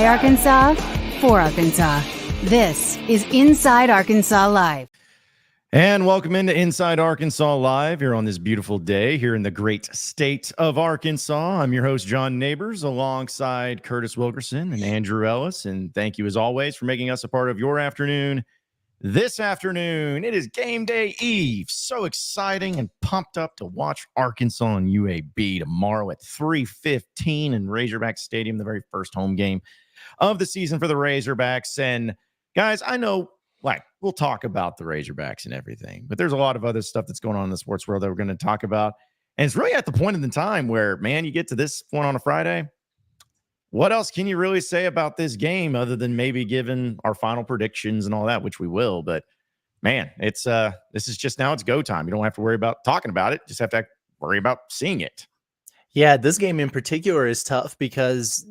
by Arkansas, for Arkansas. This is Inside Arkansas Live. And welcome into Inside Arkansas Live here on this beautiful day here in the great state of Arkansas. I'm your host, John Neighbors, alongside Curtis Wilkerson and Andrew Ellis. And thank you, as always, for making us a part of your afternoon. This afternoon, it is game day eve. So exciting and pumped up to watch Arkansas and UAB tomorrow at 3:15 in Razorback Stadium, the very first home game of the season for the Razorbacks. And guys, I know, we'll talk about the Razorbacks and everything, but there's a lot of other stuff that's going on in the sports world that we're going to talk about. And it's really at the point in the time where, man, you get to this point on a Friday. What else can you really say about this game other than maybe giving our final predictions and all that, which we will? But man, it's this is just now it's go time. You don't have to worry about talking about it. Just have to worry about seeing it. Yeah, this game in particular is tough because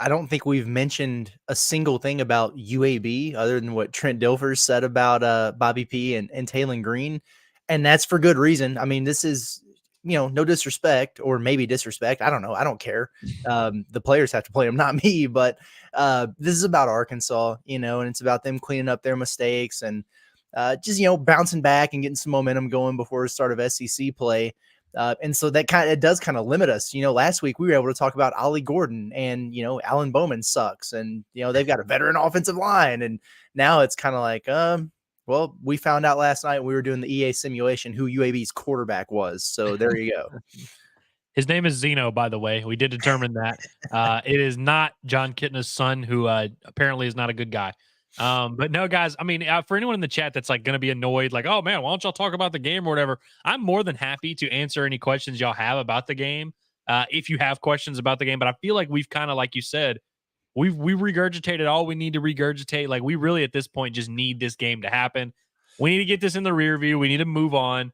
I don't think we've mentioned a single thing about UAB other than what Trent Dilfer said about Bobby P and Taylen Green. And that's for good reason. I mean, this is, no disrespect or maybe disrespect. I don't know. I don't care. The players have to play them, not me. But this is about Arkansas, and it's about them cleaning up their mistakes and just, bouncing back and getting some momentum going before the start of SEC play. And so that it does kind of limit us. Last week we were able to talk about Ollie Gordon and, Alan Bowman sucks. And, they've got a veteran offensive line. And now it's kind of like, well, we found out last night when we were doing the EA simulation who UAB's quarterback was. So there you go. His name is Zeno, by the way. We did determine that. It is not John Kitna's son, who apparently is not a good guy. But no, guys, I mean, for anyone in the chat that's going to be annoyed, oh man, why don't y'all talk about the game or whatever? I'm more than happy to answer any questions y'all have about the game. If you have questions about the game, but I feel like we've kind of, like you said, we regurgitated all we need to regurgitate. We really at this point just need this game to happen. We need to get this in the rear view. We need to move on.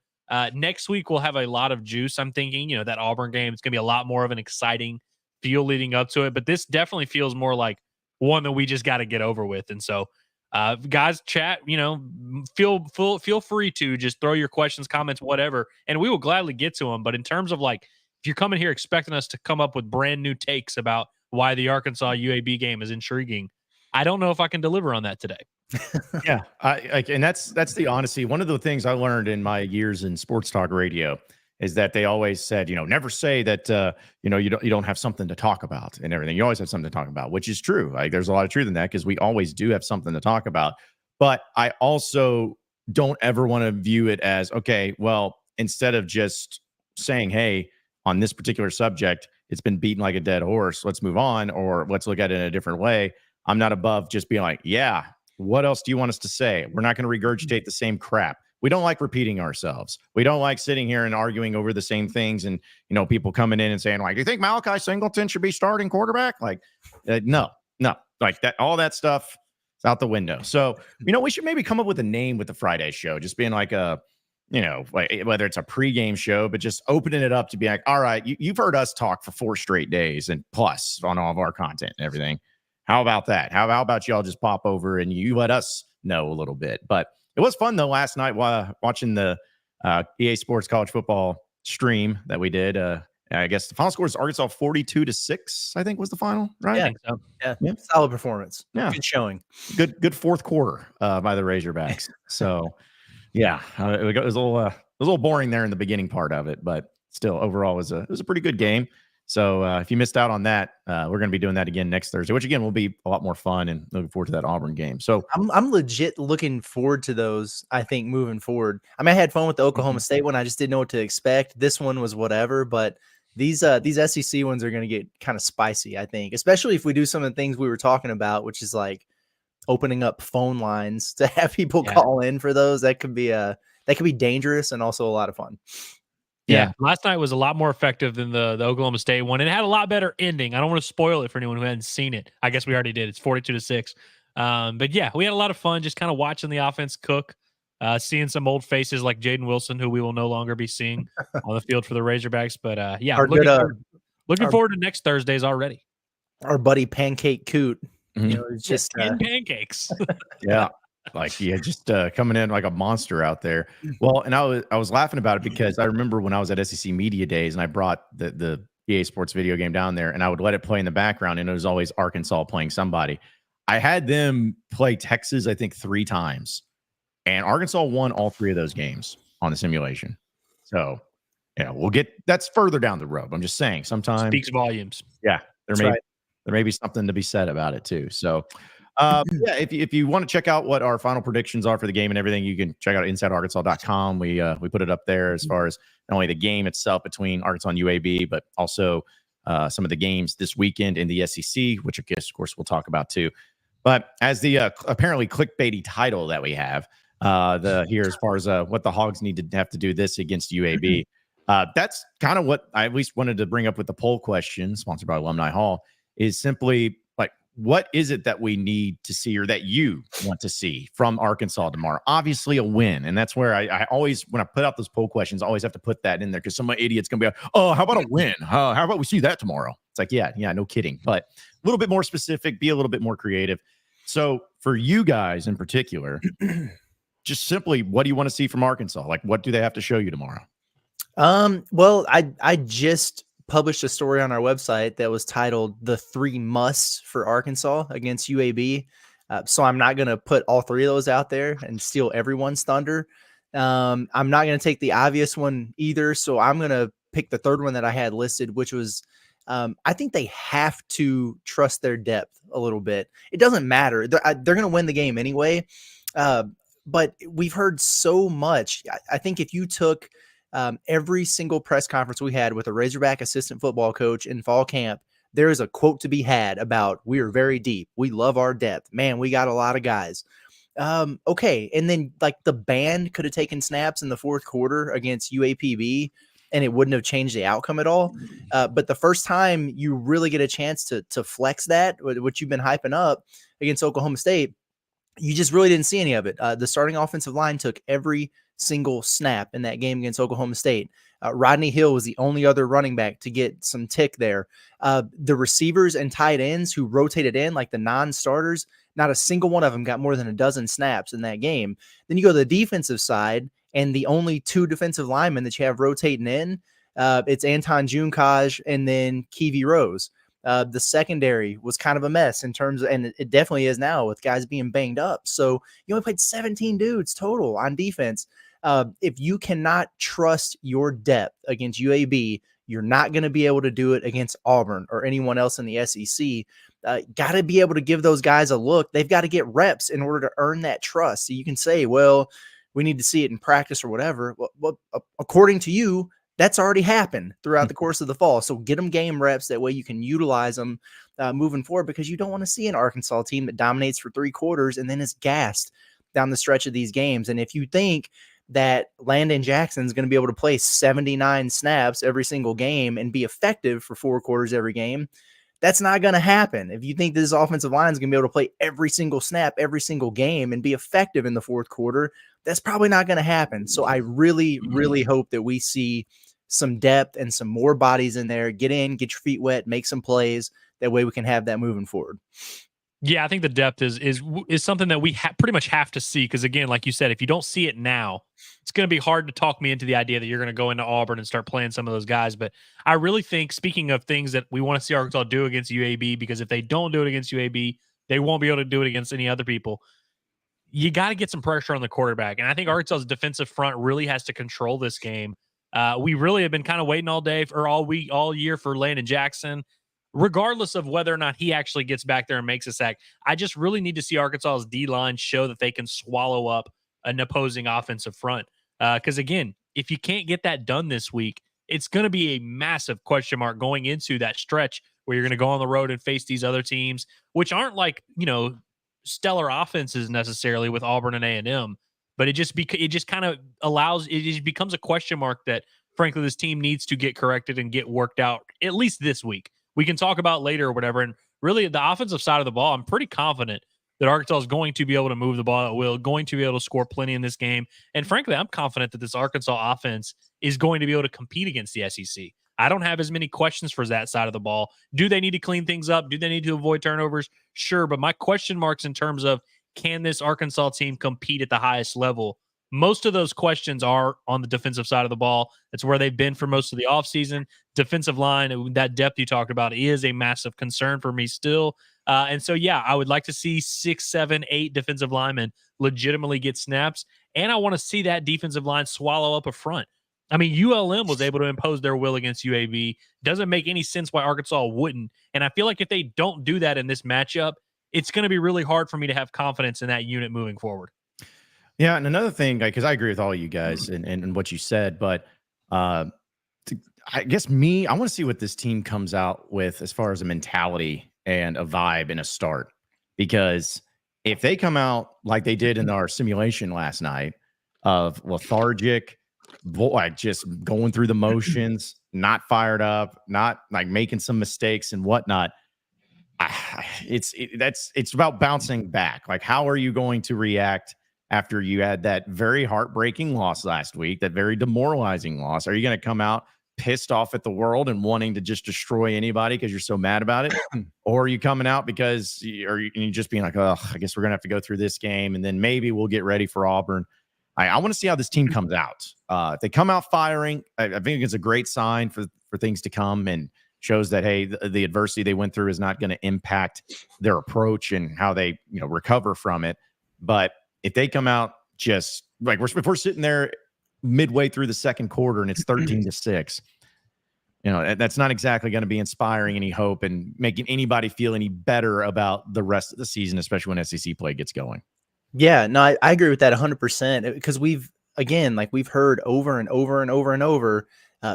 Next week we'll have a lot of juice. I'm thinking, that Auburn game, it's going to be a lot more of an exciting feel leading up to it. But this definitely feels more like one that we just got to get over with. And so, guys, chat, feel free to just throw your questions, comments, whatever, and we will gladly get to them. But in terms of if you're coming here expecting us to come up with brand new takes about why the Arkansas UAB game is intriguing, I don't know if I can deliver on that today. Yeah, and that's the honesty. One of the things I learned in my years in sports talk radio is that they always said, never say that, you don't have something to talk about and everything. You always have something to talk about, which is true. There's a lot of truth in that because we always do have something to talk about. But I also don't ever want to view it as, okay, well, instead of just saying, hey, on this particular subject, it's been beaten like a dead horse, let's move on, or let's look at it in a different way. I'm not above just being like, yeah, what else do you want us to say? We're not going to regurgitate the same crap. We don't like repeating ourselves. We don't like sitting here and arguing over the same things and, people coming in and saying, do you think Malachi Singleton should be starting quarterback? No, that, all that stuff is out the window. So, we should maybe come up with a name with the Friday show, just being whether it's a pregame show, but just opening it up to be like, all right, you've heard us talk for 4 straight days and plus on all of our content and everything. How about that? How about y'all just pop over and you let us know a little bit? But it was fun, though, last night while watching the EA Sports College Football stream that we did. I guess the final score is Arkansas 42-6, I think was the final, right? Yeah, so, yeah. Solid performance. Yeah. Good showing. Good fourth quarter by the Razorbacks. So, yeah, it was a little boring there in the beginning part of it, but still, overall, it was a pretty good game. So if you missed out on that, we're going to be doing that again next Thursday, which again will be a lot more fun and looking forward to that Auburn game. So I'm legit looking forward to those. I think moving forward. I mean, I had fun with the Oklahoma State one. I just didn't know what to expect. This one was whatever, but these SEC ones are going to get kind of spicy, I think, especially if we do some of the things we were talking about, which is opening up phone lines to have people call in for those. That could be dangerous and also a lot of fun. Yeah, last night was a lot more effective than the Oklahoma State one. It had a lot better ending. I don't want to spoil it for anyone who hadn't seen it. I guess we already did. It's 42-6. But yeah, we had a lot of fun just kind of watching the offense cook, seeing some old faces like Jaden Wilson, who we will no longer be seeing on the field for the Razorbacks. But looking forward to next Thursdays already. Our buddy Pancake Coot, it's just pancakes. Yeah. Just coming in like a monster out there. Well, and I was laughing about it because I remember when I was at SEC Media Days and I brought the EA Sports video game down there, and I would let it play in the background, and it was always Arkansas playing somebody. I had them play Texas, I think 3 times, and Arkansas won all 3 of those games on the simulation. So, we'll get that's further down the road. I'm just saying, sometimes speaks volumes. Yeah, there may be something to be said about it too. So, if you want to check out what our final predictions are for the game and everything, you can check out InsideArkansas.com. We put it up there as far as not only the game itself between Arkansas and UAB, but also some of the games this weekend in the SEC, which I guess, of course, we'll talk about too. But as the apparently clickbaity title that we have here as far as what the Hogs need to have to do this against UAB, that's kind of what I at least wanted to bring up with the poll question, sponsored by Alumni Hall, is simply like, what is it that we need to see or that you want to see from Arkansas tomorrow? Obviously a win. And that's where I always, when I put out those poll questions, I always have to put that in there because some idiot's going to be like, oh, how about a win? How about we see that tomorrow? It's like, yeah, no kidding. But a little bit more specific, be a little bit more creative. So for you guys in particular, just simply, what do you want to see from Arkansas? Like, what do they have to show you tomorrow? Well, I just published a story on our website that was titled "The 3 Musts for Arkansas against UAB." So I'm not going to put all 3 of those out there and steal everyone's thunder. I'm not going to take the obvious one either. So I'm going to pick the third one that I had listed, which was, I think they have to trust their depth a little bit. It doesn't matter. They're going to win the game anyway. But we've heard so much. I think if you took every single press conference we had with a Razorback assistant football coach in fall camp, there is a quote to be had about, we are very deep. We love our depth. Man, we got a lot of guys. Okay. And then like the band could have taken snaps in the 4th quarter against UAPB and it wouldn't have changed the outcome at all. But the first time you really get a chance to flex that, which you've been hyping up against Oklahoma State, you just really didn't see any of it. The starting offensive line took every single snap in that game against Oklahoma State. Rodney Hill was the only other running back to get some tick there. The receivers and tight ends who rotated in, like the non-starters, not a single one of them got more than a dozen snaps in that game. Then you go to the defensive side, and the only 2 defensive linemen that you have rotating in, it's Anton Junkaj and then Kevy Rose. The secondary was kind of a mess in terms of, and it definitely is now with guys being banged up. So you only played 17 dudes total on defense. If you cannot trust your depth against UAB, you're not going to be able to do it against Auburn or anyone else in the SEC. Got to be able to give those guys a look. They've got to get reps in order to earn that trust. So you can say, well, we need to see it in practice or whatever. Well, according to you, that's already happened throughout the course of the fall. So get them game reps. That way you can utilize them moving forward, because you don't want to see an Arkansas team that dominates for 3 quarters and then is gassed down the stretch of these games. And if you think that Landon Jackson is going to be able to play 79 snaps every single game and be effective for 4 quarters every game, that's not going to happen. If you think this offensive line is going to be able to play every single snap, every single game and be effective in the 4th quarter, that's probably not going to happen. So I really, really hope that we see some depth and some more bodies in there. Get in, get your feet wet, make some plays. That way we can have that moving forward. Yeah, I think the depth is something that we pretty much have to see, because again, like you said, if you don't see it now, it's going to be hard to talk me into the idea that you're going to go into Auburn and start playing some of those guys. But I really think, speaking of things that we want to see Arkansas do against UAB, because if they don't do it against UAB, they won't be able to do it against any other people. You got to get some pressure on the quarterback. And I think Arkansas's defensive front really has to control this game. We really have been kind of waiting all day or all year for Landon Jackson, regardless of whether or not he actually gets back there and makes a sack. I just really need to see Arkansas's D-line show that they can swallow up an opposing offensive front. Because again, if you can't get that done this week, it's going to be a massive question mark going into that stretch where you're going to go on the road and face these other teams, which aren't like, stellar offenses necessarily with Auburn and A&M. But it just kind of it becomes a question mark that, frankly, this team needs to get corrected and get worked out, at least this week. We can talk about later or whatever. And really, the offensive side of the ball, I'm pretty confident that Arkansas is going to be able to move the ball at will, going to be able to score plenty in this game. And frankly, I'm confident that this Arkansas offense is going to be able to compete against the SEC. I don't have as many questions for that side of the ball. Do they need to clean things up? Do they need to avoid turnovers? Sure. But my question marks in terms of, can this Arkansas team compete at the highest level? most of those questions are on the defensive side of the ball. That's where they've been for most of the offseason. Defensive line, that depth you talked about, is a massive concern for me still. And so, yeah, I would like to see 6, 7, 8 defensive linemen legitimately get snaps. And I want to see that defensive line swallow up a front. I mean, ULM was able to impose their will against UAB. Doesn't make any sense why Arkansas wouldn't. And I feel like if they don't do that in this matchup, it's going to be really hard for me to have confidence in that unit moving forward. Yeah, and another thing, because I agree with all you guys and what you said, but I guess I want to see what this team comes out with as far as a mentality and a vibe and a start. Because if they come out like they did in our simulation last night of lethargic, just going through the motions, not fired up, not like making some mistakes and whatnot, it's about bouncing back. Like, how are you going to react after you had that very heartbreaking loss last week, that very demoralizing loss? Are you going to come out pissed off at the world and wanting to just destroy anybody because you're so mad about it? Or are you coming out because you just being like, oh, I guess we're going to have to go through this game and then maybe we'll get ready for Auburn? I want to see how this team comes out. If they come out firing, I think it's a great sign for things to come and shows that, hey, the adversity they went through is not going to impact their approach and how they recover from it. But if they come out just like if we're sitting there midway through the second quarter and it's 13-6, that's not exactly going to be inspiring any hope and making anybody feel any better about the rest of the season, especially when SEC play gets going. Yeah, no, I agree with that 100% because we've heard over and over and over and over,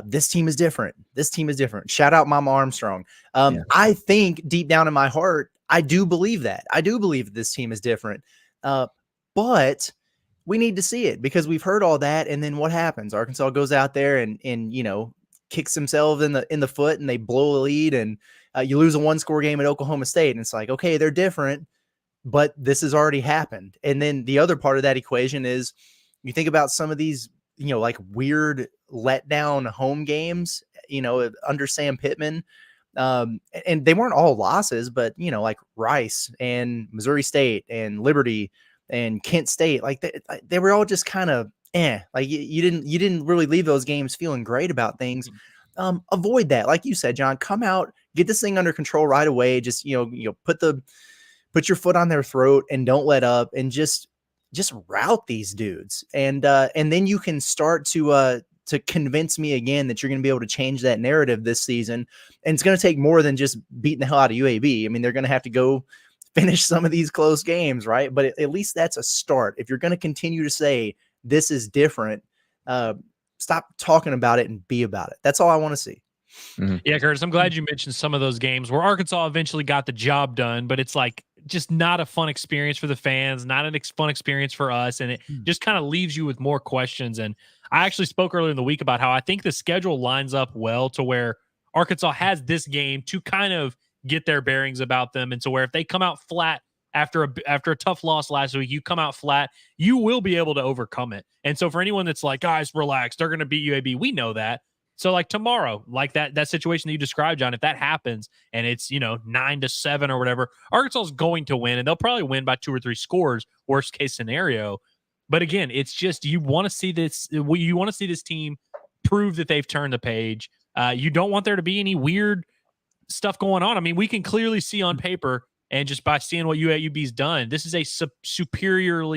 this team is different. This team is different. Shout out Mama Armstrong. Yeah. I think deep down in my heart, I do believe that. I do believe that this team is different. But we need to see it because we've heard all that. And then what happens? Arkansas goes out there and kicks themselves in the foot and they blow a lead and you lose a 1-score game at Oklahoma State. And it's like, okay, they're different, but this has already happened. And then the other part of that equation is you think about some of these, like weird letdown home games, under Sam Pittman. And they weren't all losses, but like Rice and Missouri State and Liberty and Kent State, like they were all just kind of like you didn't really leave those games feeling great about things. Avoid that. Like you said, John, come out, get this thing under control right away. Just, put your foot on their throat and don't let up and just route these dudes. And then you can start to convince me again that you're going to be able to change that narrative this season. And it's going to take more than just beating the hell out of UAB. I mean, they're going to have to go finish some of these close games, right? But at least that's a start. If you're going to continue to say this is different, stop talking about it and be about it. That's all I want to see. Mm-hmm. Yeah, Curtis, I'm glad you mentioned some of those games where Arkansas eventually got the job done, but it's like just not a fun experience for the fans, not a fun experience for us, and it just kind of leaves you with more questions. And I actually spoke earlier in the week about how I think the schedule lines up well to where Arkansas has this game to kind of get their bearings about them, and so where if they come out flat after a tough loss last week, you come out flat, you will be able to overcome it. And so for anyone that's like, guys, relax, they're going to beat UAB, we know that. So like tomorrow, like that situation that you described, John, if that happens and it's 9-7 or whatever, Arkansas is going to win, and they'll probably win by 2 or 3 scores, worst case scenario. But again, it's just you want to see this. You want to see this team prove that they've turned the page. You don't want there to be any weird stuff going on. I mean, we can clearly see on paper and just by seeing what UAB's done, this is a superior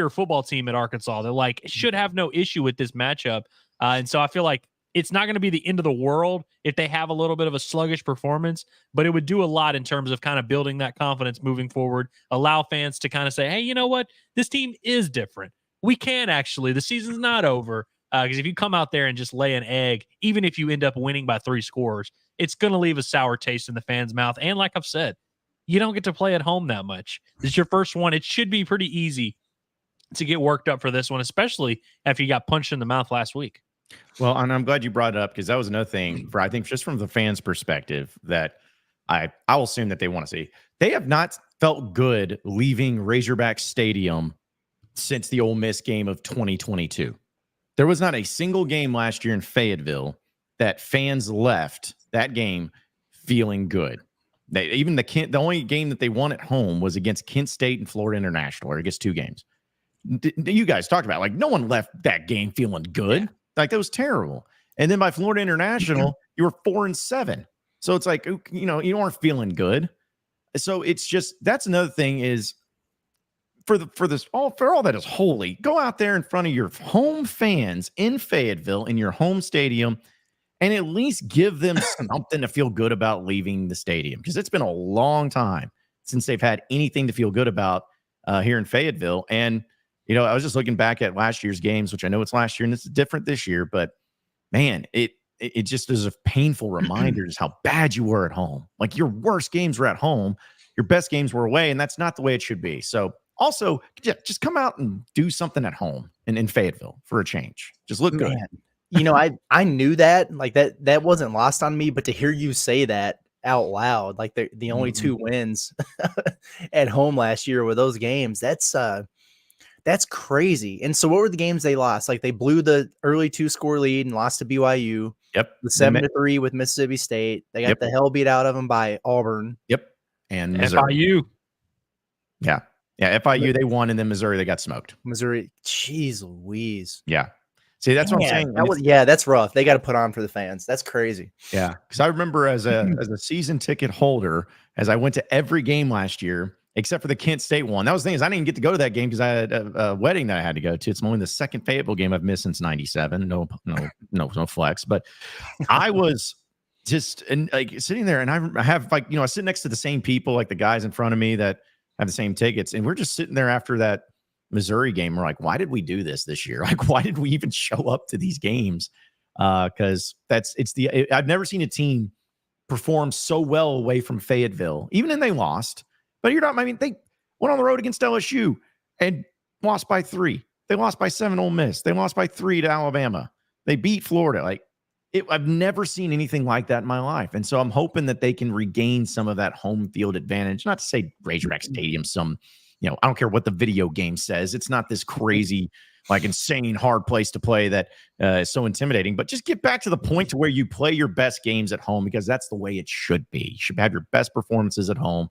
football team at Arkansas. They're should have no issue with this matchup. And so I feel like it's not going to be the end of the world if they have a little bit of a sluggish performance, but it would do a lot in terms of kind of building that confidence moving forward, allow fans to kind of say, hey, you know what? This team is different. We can actually, the season's not over. Because if you come out there and just lay an egg, even if you end up winning by 3 scores, it's going to leave a sour taste in the fans' mouth. And like I've said, you don't get to play at home that much. This is your first one. It should be pretty easy to get worked up for this one, especially after you got punched in the mouth last week. Well, and I'm glad you brought it up because that was another thing I think just from the fans' perspective that I will assume that they want to see. They have not felt good leaving Razorback Stadium since the Ole Miss game of 2022. There was not a single game last year in Fayetteville that fans left that game feeling good. The only game that they won at home was against Kent State and Florida International, or I guess 2 games. you guys talked about, like, no one left that game feeling good. Like, that was terrible. And then by Florida International, you were 4-7. So it's like, you know, you aren't feeling good. So it's just, that's another thing is for all that is holy, go out there in front of your home fans in Fayetteville in your home stadium and at least give them something to feel good about leaving the stadium, because it's been a long time since they've had anything to feel good about here in Fayetteville. And, you know, I was just looking back at last year's games, which I know it's last year and it's different this year, but man, it just is a painful reminder just how bad you were at home. Like, your worst games were at home, your best games were away, and that's not the way it should be. So also, just come out and do something at home in Fayetteville for a change. Just look good. Man. You know, I knew that, like, that wasn't lost on me, but to hear you say that out loud, like the only 2 wins at home last year with those games, that's crazy. And so what were the games they lost? Like, they blew the early 2-score lead and lost to BYU. Yep. The 7-3 with Mississippi State. They got the hell beat out of them by Auburn. Yep. And Missouri. FIU. Yeah. Yeah. FIU, they won, and then Missouri, they got smoked. Missouri. Jeez Louise. Yeah. See, that's what I'm saying. That's rough. They got to put on for the fans. That's crazy. Yeah. Because I remember as a season ticket holder, as I went to every game last year, except for the Kent State one. That was the thing, is I didn't get to go to that game because I had a wedding that I had to go to. It's only the second Fayetteville game I've missed since '97. No flex. But I was just like sitting there, and I have, like, you know, I sit next to the same people, like the guys in front of me that have the same tickets, and we're just sitting there after that Missouri game. We're like, why did we do this year? Like, why did we even show up to these games? Because I've never seen a team perform so well away from Fayetteville, even when they lost. But they went on the road against LSU and lost by 3. They lost by 7 Ole Miss. They lost by 3 to Alabama. They beat Florida. I've never seen anything like that in my life. And so I'm hoping that they can regain some of that home field advantage. Not to say Razorback Stadium, I don't care what the video game says. It's not this crazy, like, insane hard place to play that is so intimidating. But just get back to the point to where you play your best games at home, because that's the way it should be. You should have your best performances at home.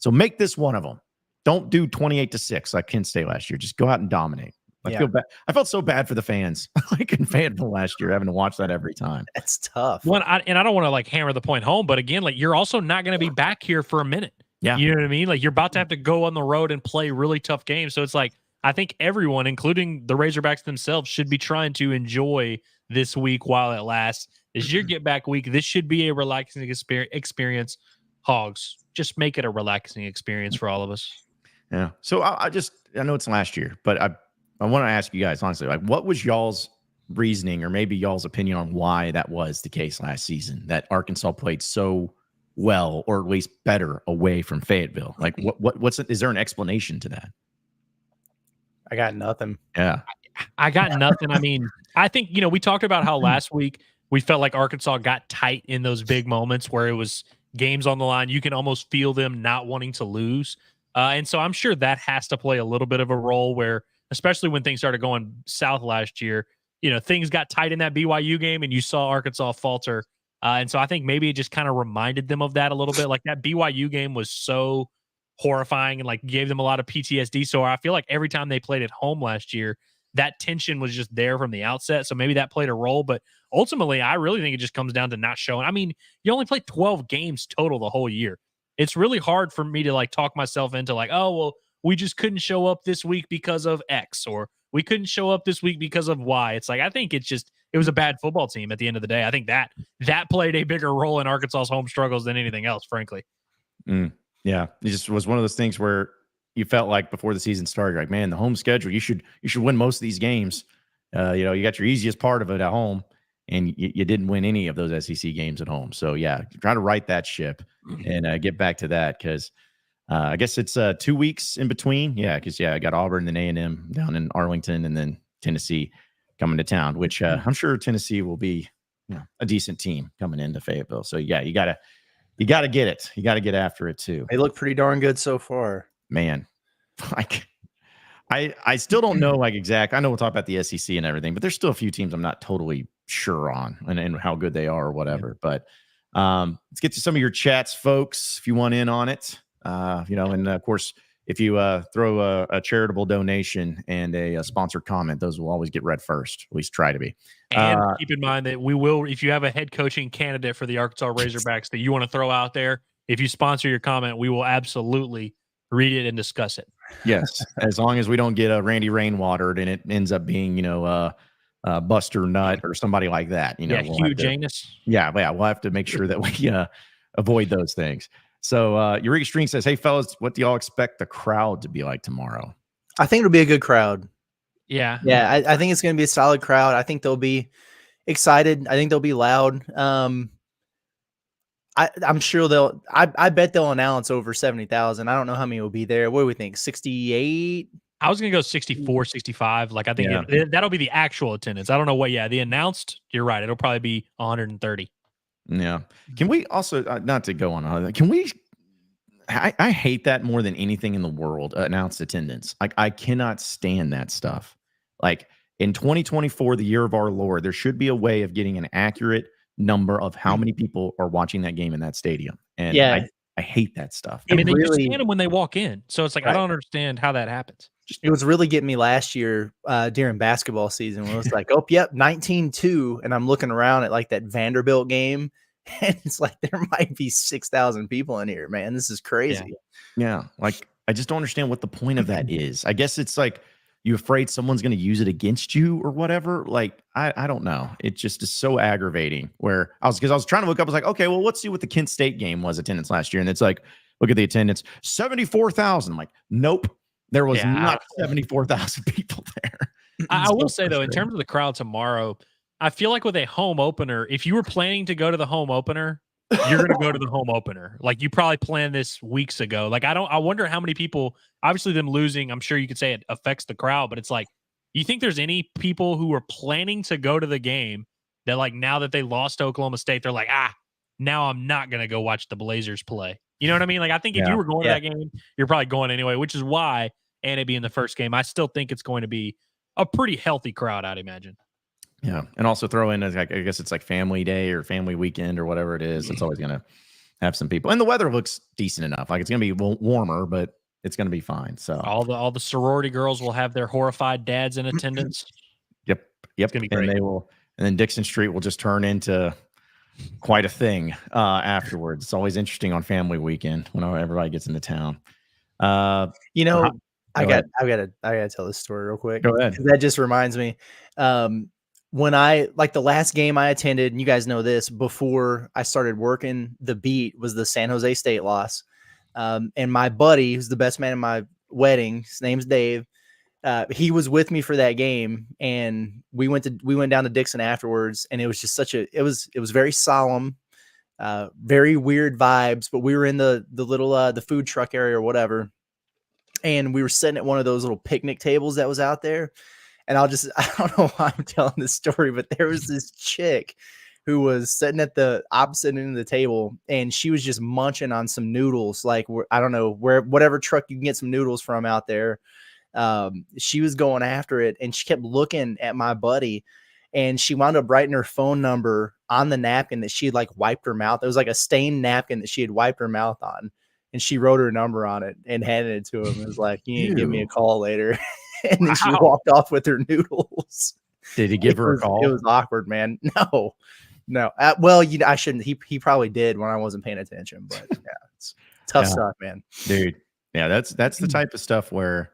So make this one of them. Don't do 28-6 like Kent State last year. Just go out and dominate. I feel bad. I felt so bad for the fans, like in Fayetteville last year, having to watch that every time. That's tough. Well, I don't want to, like, hammer the point home, but again, like, you're also not going to be back here for a minute. Yeah. You know what I mean? Like, you're about to have to go on the road and play really tough games. So it's like, I think everyone, including the Razorbacks themselves, should be trying to enjoy this week while it lasts. This your get back week. This should be a relaxing experience. Hogs, just make it a relaxing experience for all of us. Yeah. So I know it's last year, but I want to ask you guys, honestly, like, what was y'all's reasoning, or maybe y'all's opinion on why that was the case last season, that Arkansas played so well, or at least better, away from Fayetteville? Like, is there an explanation to that? I got nothing. Yeah. I got nothing. I mean, I think, we talked about how last week we felt like Arkansas got tight in those big moments where it was games on the line. You can almost feel them not wanting to lose. And so I'm sure that has to play a little bit of a role, where, especially when things started going south last year, things got tight in that BYU game and you saw Arkansas falter. And so I think maybe it just kind of reminded them of that a little bit. Like, that BYU game was so horrifying and, like, gave them a lot of PTSD. So I feel like every time they played at home last year, that tension was just there from the outset. So maybe that played a role. But ultimately, I really think it just comes down to not showing. I mean, you only play 12 games total the whole year. It's really hard for me to, like, talk myself into, like, oh, well, we just couldn't show up this week because of X, or we couldn't show up this week because of Y. It's like, I think it was a bad football team at the end of the day. I think that played a bigger role in Arkansas's home struggles than anything else, frankly. Yeah. It just was one of those things where you felt like before the season started, you're like, man, the home schedule, you should win most of these games. You got your easiest part of it at home, and you didn't win any of those SEC games at home. So yeah, try to right that ship and get back to that, because I guess it's 2 weeks in between. Yeah, because I got Auburn and A&M down in Arlington, and then Tennessee coming to town, which I'm sure Tennessee will be a decent team coming into Fayetteville. So yeah, you gotta get it. You gotta get after it too. They look pretty darn good so far. Man, like, I still don't know, like, exact. I know we'll talk about the SEC and everything, but there's still a few teams I'm not totally sure on and how good they are or whatever. But let's get to some of your chats, folks, if you want in on it. And of course, if you throw a charitable donation and a sponsored comment, those will always get read first. At least try to be. And keep in mind that we will, if you have a head coaching candidate for the Arkansas Razorbacks that you want to throw out there, if you sponsor your comment, we will absolutely read it and discuss it. Yes, as long as we don't get a Randy Rainwater and it ends up being, Buster Nut or somebody like that. Hugh Janus. Yeah, we'll have to make sure that we avoid those things. So Eureka String says, "Hey fellas, what do y'all expect the crowd to be like tomorrow?" I think it'll be a good crowd. Yeah. I think it's going to be a solid crowd. I think they'll be excited. I think they'll be loud. I'm sure I bet they'll announce over 70,000. I don't know how many will be there. What do we think? 68? I was going to go 64, 65. Like, I think that'll be the actual attendance. I don't know what. Yeah, the announced, you're right. It'll probably be 130. Yeah. Can we also, not to go on, can we, I hate that more than anything in the world, announced attendance. Like, I cannot stand that stuff. Like, in 2024, the year of our Lord, there should be a way of getting an accurate number of how many people are watching that game in that stadium. And I hate that stuff. I mean, they just scan them when they walk in. So it's like, I don't understand how that happens. It was really getting me last year during basketball season when it was like, 19-2. And I'm looking around at like that Vanderbilt game. And it's like, there might be 6,000 people in here, man. This is crazy. Yeah. Like, I just don't understand what the point of that is. I guess it's like, you afraid someone's going to use it against you or whatever? Like, I don't know. It just is so aggravating where I was trying to look up. I was like, okay, well, let's see what the Kent State game was attendance last year. And it's like, look at the attendance, 74,000. I'm like, nope, there was not 74,000 people there. I will say though, in terms of the crowd tomorrow, I feel like with a home opener, if you were planning to go to the home opener, you're going to go to the home opener. Like, you probably planned this weeks ago. Like, I wonder how many people, obviously them losing, I'm sure you could say it affects the crowd, but it's like, you think there's any people who were planning to go to the game that, like, now that they lost to Oklahoma State, they're like, now I'm not going to go watch the Blazers play. You know what I mean? Like, I think if you were going to that game, you're probably going anyway, which is why, and it being the first game, I still think it's going to be a pretty healthy crowd, I'd imagine. Yeah. And also throw in, I guess it's like family day or family weekend or whatever it is. It's always going to have some people. And the weather looks decent enough. Like, it's going to be warmer, but it's going to be fine. So all the sorority girls will have their horrified dads in attendance. Yep. It's going to be great. And then Dixon Street will just turn into quite a thing afterwards. It's always interesting on family weekend when everybody gets into town. I gotta tell this story real quick. Go ahead. That just reminds me. When the last game I attended, and you guys know this, before I started working the beat, was the San Jose State loss. And my buddy, who's the best man in my wedding, his name's Dave. He was with me for that game, and we went down to Dixon afterwards, and it was just it was very solemn, very weird vibes. But we were in the little the food truck area or whatever, and we were sitting at one of those little picnic tables that was out there. And I don't know why I'm telling this story, but there was this chick who was sitting at the opposite end of the table, and she was just munching on some noodles. Like, I don't know whatever truck you can get some noodles from out there. She was going after it, and she kept looking at my buddy, and she wound up writing her phone number on the napkin that she had like wiped her mouth. It was like a stained napkin that she had wiped her mouth on, and she wrote her number on it and handed it to him. It was like, you need to give me a call later. And then she walked off with her noodles. Did he give her a call? It was awkward, man. No. Well, I shouldn't. He probably did when I wasn't paying attention. But yeah, it's tough stuff, man. Dude, yeah, that's the type of stuff where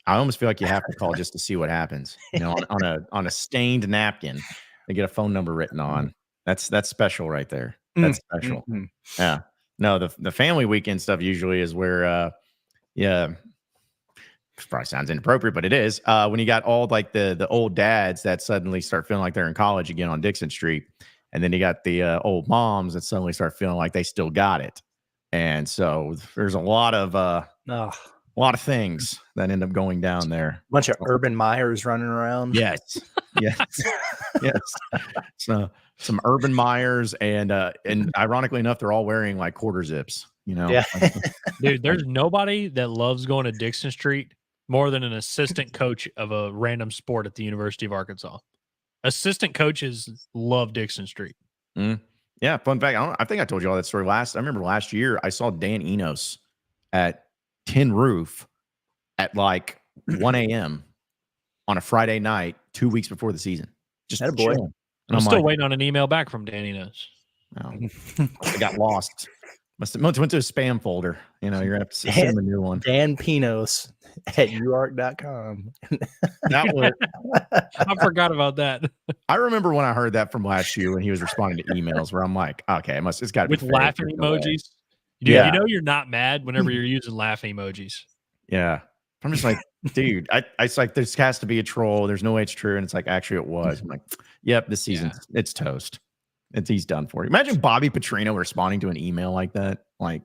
I almost feel like you have to call just to see what happens. On a stained napkin, they get a phone number written on. That's special right there. That's special. Mm-hmm. Yeah. No, the family weekend stuff usually is where, probably sounds inappropriate, but it is when you got all like the old dads that suddenly start feeling like they're in college again on Dixon Street, and then you got the old moms that suddenly start feeling like they still got it, and so there's a lot of things that end up going down there. A bunch of Urban Meyers running around. Yes. So some Urban Meyers and ironically enough, they're all wearing like quarter zips. Yeah. Dude, there's nobody that loves going to Dixon Street more than an assistant coach of a random sport at the University of Arkansas. Assistant coaches love Dixon Street. Yeah, fun fact. I think I told you all that story I remember last year I saw Dan Enos at tin roof at like 1 a.m. on a Friday night, 2 weeks before the season. Just Attaboy. chilling. And I'm still like, waiting on an email back from Danny Knows. no, I got lost. Must have went to a spam folder. You're going to have to send him a new one. Dan Pinos at uark.com. That was, I forgot about that. I remember when I heard that from last year when he was responding to emails where I'm like, okay, it's got to be With laughing emojis. Dude, Yeah. you know you're not mad whenever you're using laughing emojis. Yeah. I'm just like, dude, it's like, this has to be a troll. There's no way it's true. And it's like, actually it was. I'm like, yep, this season, it's toast. He's done for you. Imagine Bobby Petrino responding to an email like that. Like,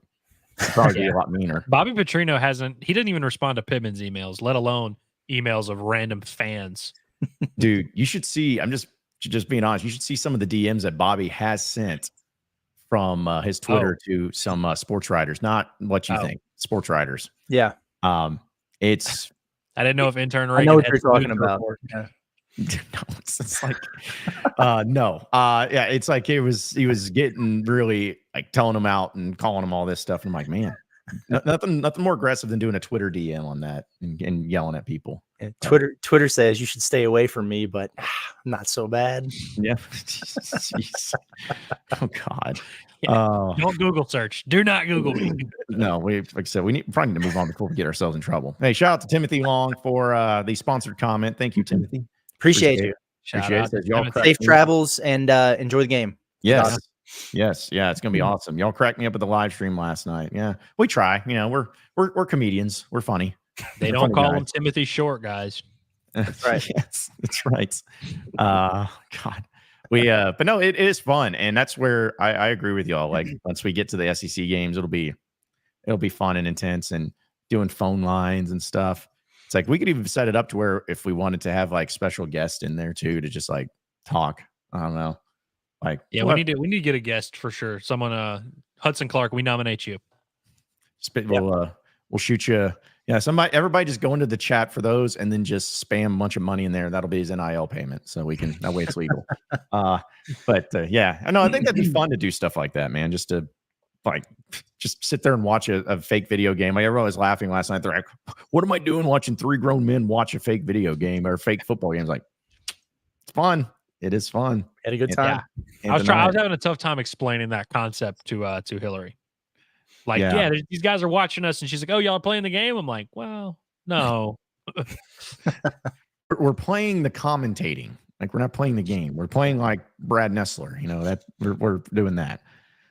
it'd probably be a lot meaner. Bobby Petrino he didn't even respond to Pittman's emails, let alone emails of random fans. Dude, you should see, I'm just being honest, you should see some of the DMs that Bobby has sent from his Twitter to some sports writers, not what you think, sports writers. Yeah. It's I didn't know if intern I Reagan know what had you're talking news about. report. Yeah. no, it's like no. Yeah, it's like he was getting really like telling him out and calling him all this stuff. And I'm like, man, nothing more aggressive than doing a Twitter DM on that and yelling at people. And Twitter says you should stay away from me, but not so bad. Yeah. Jeez. Oh God. Don't Google search. Do not Google me. No, like I said, we probably need to move on before we get ourselves in trouble. Hey, shout out to Timothy Long for the sponsored comment. Thank you, Timothy. Appreciate you. Appreciate it. Y'all Safe travels and enjoy the game. Yes. Yes. Yeah. It's going to be awesome. Y'all cracked me up at the live stream last night. Yeah. We try. We're comedians. We're funny. They don't call him Timothy Short, guys. That's right. Yes. That's right. God. But no, it is fun. And that's where I agree with y'all. Like once we get to the SEC games, it'll be fun and intense and doing phone lines and stuff. It's like we could even set it up to where if we wanted to have like special guests in there too, to just like talk. I don't know. Like, yeah, we need to get a guest for sure. Someone, Hudson Clark, we nominate you. We'll shoot you. Yeah, everybody just go into the chat for those and then just spam a bunch of money in there. That'll be his NIL payment. So we can, that way it's legal. Yeah, I know. I think that'd be fun to do stuff like that, man. Just to just sit there and watch a fake video game. Like everyone was laughing last night. They're like, what am I doing watching three grown men watch a fake video game or fake football games? Like, it's fun. It is fun. Had a good time. Yeah. I was having a tough time explaining that concept to Hillary. Like, these guys are watching us, and she's like, "Oh, y'all are playing the game." I'm like, "Well, no, we're playing the commentating. Like, we're not playing the game. We're playing like Brad Nessler. That we're doing that."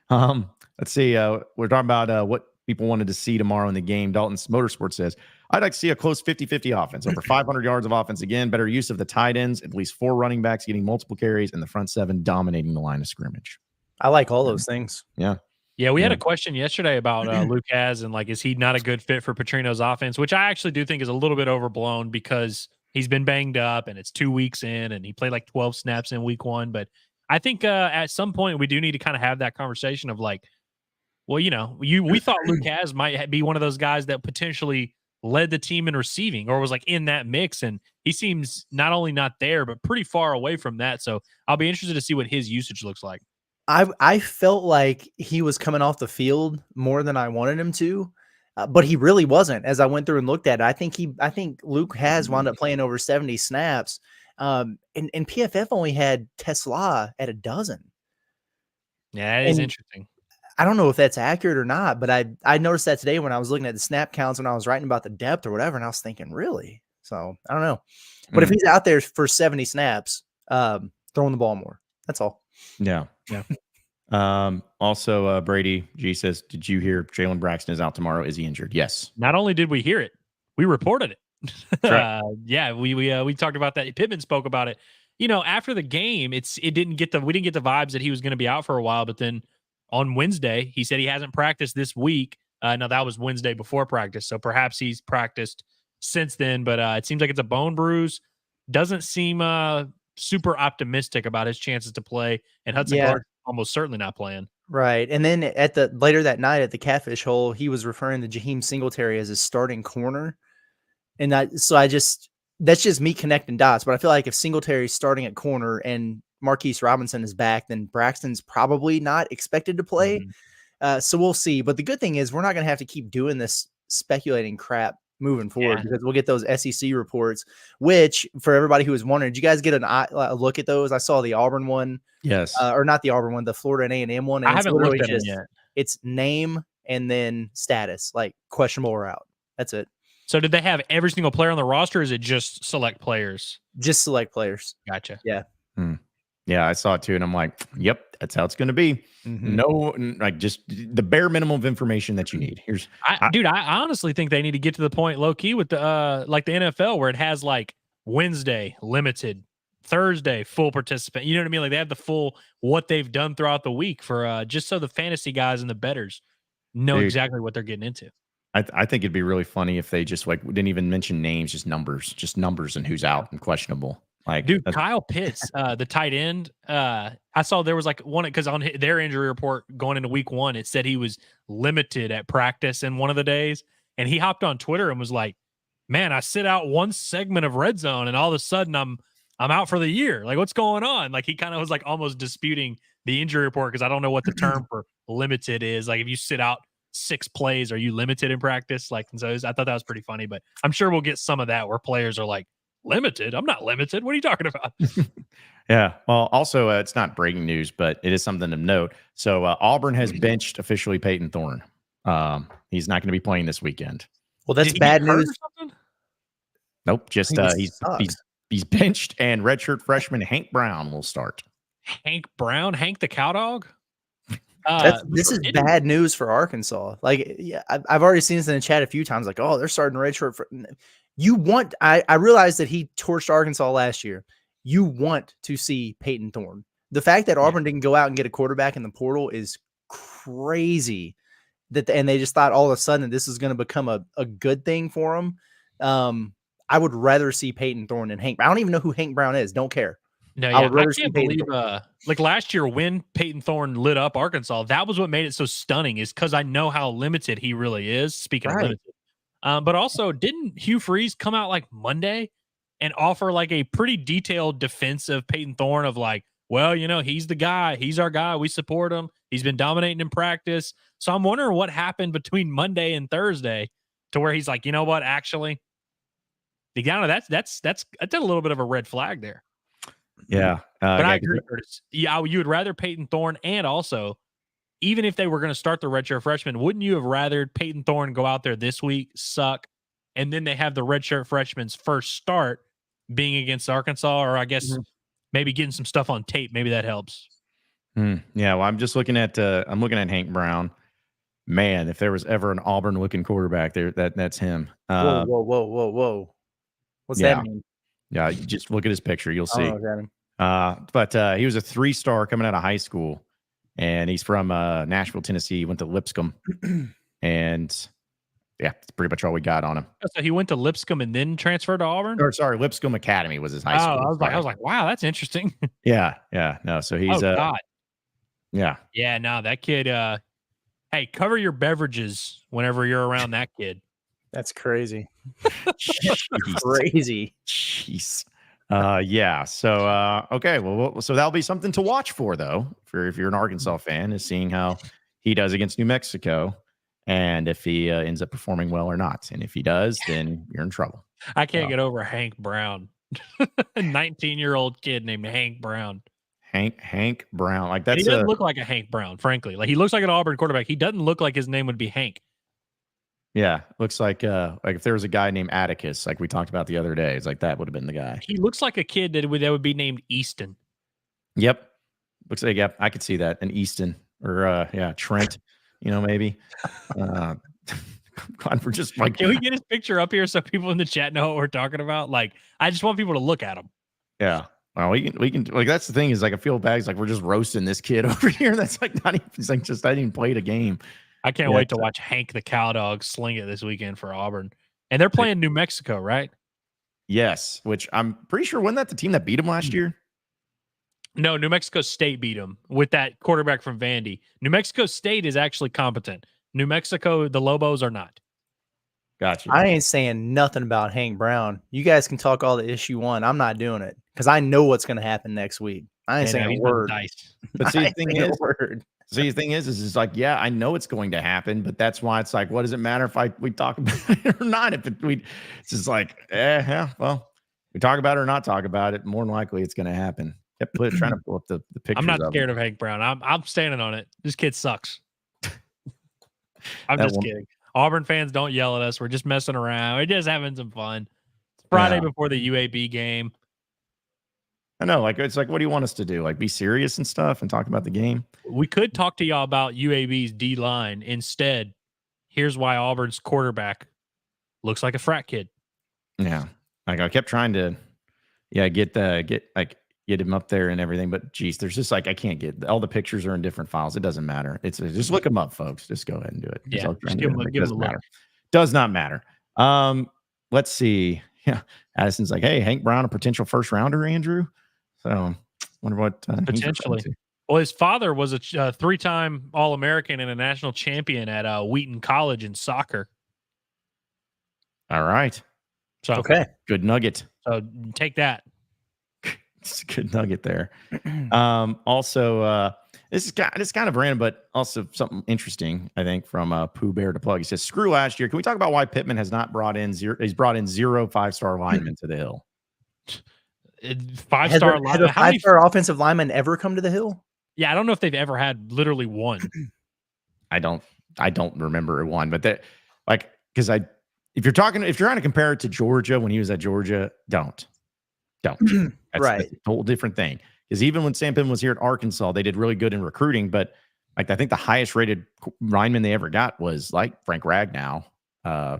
Let's see. We're talking about what people wanted to see tomorrow in the game. Dalton's Motorsports says, "I'd like to see a close 50-50 offense, over 500 yards of offense again, better use of the tight ends, at least 4 running backs getting multiple carries, and the front 7 dominating the line of scrimmage." I like all those things. Yeah. Yeah, we had a question yesterday about Luke Has and like, is he not a good fit for Petrino's offense? Which I actually do think is a little bit overblown because he's been banged up and it's 2 weeks in and he played like 12 snaps in week 1. But I think at some point we do need to kind of have that conversation of like, well, we thought Luke Has might be one of those guys that potentially led the team in receiving or was like in that mix. And he seems not only not there, but pretty far away from that. So I'll be interested to see what his usage looks like. I felt like he was coming off the field more than I wanted him to, but he really wasn't. As I went through and looked at it, I think Luke has wound up playing over 70 snaps. And PFF only had Tesla at 12. Yeah, that is interesting. I don't know if that's accurate or not, but I noticed that today when I was looking at the snap counts when I was writing about the depth or whatever, and I was thinking, really? So I don't know. But if he's out there for 70 snaps, throwing the ball more, that's all. Yeah. Also, Brady G says, "Did you hear Jalen Braxton is out tomorrow? Is he injured?" Yes. Not only did we hear it, we reported it. Right. We talked about that. Pittman spoke about it. After the game, we didn't get the vibes that he was going to be out for a while. But then on Wednesday, he said he hasn't practiced this week. No, that was Wednesday before practice, so perhaps he's practiced since then. But it seems like it's a bone bruise. Doesn't seem super optimistic about his chances to play, and Hudson Clark almost certainly not playing. Right. And then later that night at the Catfish Hole, he was referring to Jaheim Singletary as his starting corner. And that's just me connecting dots. But I feel like if Singletary's starting at corner and Marquise Robinson is back, then Braxton's probably not expected to play. So we'll see. But the good thing is we're not going to have to keep doing this speculating crap moving forward because we'll get those SEC reports, which for everybody who was wondering, did you guys get a look at those? I saw the Auburn one. Yes. Or not the Auburn one, the Florida and A&M one. And I haven't looked at it yet. It's name and then status, like questionable or out. That's it. So did they have every single player on the roster, or is it just select players? Just select players. Gotcha. Yeah. Yeah, I saw it too, and I'm like, yep, that's how it's going to be. No, like just the bare minimum of information that you need. Dude, I honestly think they need to get to the point low key with the like the NFL where it has like Wednesday limited, Thursday full participant. You know what I mean? Like they have the full what they've done throughout the week for just so the fantasy guys and the bettors know exactly what they're getting into. I think it'd be really funny if they just like didn't even mention names, just numbers and who's out and questionable. Like, dude, Kyle Pitts, the tight end. I saw there was like one because on their injury report going into week 1, it said he was limited at practice in one of the days, and he hopped on Twitter and was like, "Man, I sit out one segment of red zone, and all of a sudden I'm out for the year. Like, what's going on?" Like he kind of was like almost disputing the injury report because I don't know what the term for limited is. Like if you sit out 6 plays, are you limited in practice? Like, and so I thought that was pretty funny. But I'm sure we'll get some of that where players are like, limited? I'm not limited. What are you talking about? Yeah. Well, also, it's not breaking news, but it is something to note. So Auburn has benched officially Peyton Thorne. He's not going to be playing this weekend. Well, that's bad news. Nope. Just he's benched, and redshirt freshman Hank Brown will start. Hank Brown? Hank the cow dog? This is bad news for Arkansas. Like, yeah, I've already seen this in the chat a few times. Like, oh, they're starting redshirt. I realized that he torched Arkansas last year. You want to see Peyton Thorne. The fact that Auburn didn't go out and get a quarterback in the portal is crazy. And they just thought all of a sudden this is going to become a good thing for them. I would rather see Peyton Thorne than Hank. I don't even know who Hank Brown is. Don't care. No, yeah. I can't believe like last year when Peyton Thorne lit up Arkansas, that was what made it so stunning, is because I know how limited he really is. Speaking of limited. But also, didn't Hugh Freeze come out like Monday and offer like a pretty detailed defense of Peyton Thorne of like, well, you know, he's the guy. He's our guy. We support him. He's been dominating in practice. So I'm wondering what happened between Monday and Thursday to where he's like, you know what, actually, that's a little bit of a red flag there. Yeah. But I agree, Curtis. Yeah, you would rather Peyton Thorne, and also, even if they were going to start the redshirt freshman, wouldn't you have rather Peyton Thorne go out there this week, suck, and then they have the redshirt freshman's first start being against Arkansas, or I guess maybe getting some stuff on tape. Maybe that helps. Yeah, well, I'm just looking at Hank Brown. Man, if there was ever an Auburn-looking quarterback there, that's him. Whoa. What's that mean? Yeah, you just look at his picture. You'll see. But he was a 3-star coming out of high school, and he's from Nashville, Tennessee. He went to Lipscomb, and yeah, that's pretty much all we got on him. So he went to Lipscomb and then transferred to Auburn? Or sorry, Lipscomb Academy was his high school. I was like, wow, that's interesting. Yeah. No, so he's God. Yeah. Yeah, no, that kid, hey, cover your beverages whenever you're around that kid. That's crazy. Crazy. Jeez. Yeah. So, okay. Well, so that'll be something to watch for, though, if you're an Arkansas fan, is seeing how he does against New Mexico, and if he ends up performing well or not. And if he does, then you're in trouble. I can't get over Hank Brown, a 19-year-old kid named Hank Brown. Hank Brown. Like that's. He doesn't look like a Hank Brown, frankly. Like he looks like an Auburn quarterback. He doesn't look like his name would be Hank. Yeah, looks like if there was a guy named Atticus, like we talked about the other day, it's like that would have been the guy. He looks like a kid that would be named Easton. Yep, looks like I could see that, an Easton or Trent, maybe. God, we're just like, can we get his picture up here so people in the chat know what we're talking about? Like, I just want people to look at him. Yeah. Well, we can like that's the thing is like I feel bad. It's like we're just roasting this kid over here. That's like not even. It's like just I didn't even play the game. I can't wait to watch Hank the Cowdog sling it this weekend for Auburn. And they're playing New Mexico, right? Yes, which I'm pretty sure wasn't that the team that beat them last year? No, New Mexico State beat them with that quarterback from Vandy. New Mexico State is actually competent. New Mexico, the Lobos are not. Gotcha. I ain't saying nothing about Hank Brown. You guys can talk all the issue one. I'm not doing it because I know what's going to happen next week. I ain't saying a word. But see, the thing is, So the thing is it's like, yeah, I know it's going to happen, but that's why it's like, what does it matter if we talk about it or not? It's just like, yeah, well, we talk about it or not talk about it, more than likely it's going to happen. Kept trying to pull up the pictures. I'm not scared of Hank Brown. I'm standing on it. This kid sucks. I'm just kidding. Auburn fans, don't yell at us. We're just messing around. We're just having some fun. It's Friday before the UAB game. I know, like it's like, what do you want us to do? Like, be serious and stuff and talk about the game? We could talk to y'all about UAB's D line. Instead, here's why Auburn's quarterback looks like a frat kid. Yeah, like I kept trying to, get him up there and everything, but geez, there's just like I can't get all the pictures are in different files. It doesn't matter. It's just look them up, folks. Just go ahead and do it. Yeah, just give them a look. Does not matter. Let's see. Yeah, Addison's like, hey, Hank Brown, a potential first rounder, Andrew. So, wonder what potentially. Well, his father was a 3-time All-American and a national champion at Wheaton College in soccer. All right. So okay, good nugget. So take that. It's a good nugget there. Also, this is kind of random, but also something interesting, I think, from Pooh Bear to Plug. He says, screw last year. Can we talk about why Pittman has not brought in zero 5-star linemen to the Hill? 5-star lineman. Had a 5-star offensive lineman ever come to the Hill? Yeah, I don't know if they've ever had literally one. I don't remember one, but that because if you're trying to compare it to Georgia when he was at Georgia, don't. That's a whole different thing. Because even when Sam Pittman was here at Arkansas, they did really good in recruiting, but like I think the highest rated lineman they ever got was like Frank Ragnow. I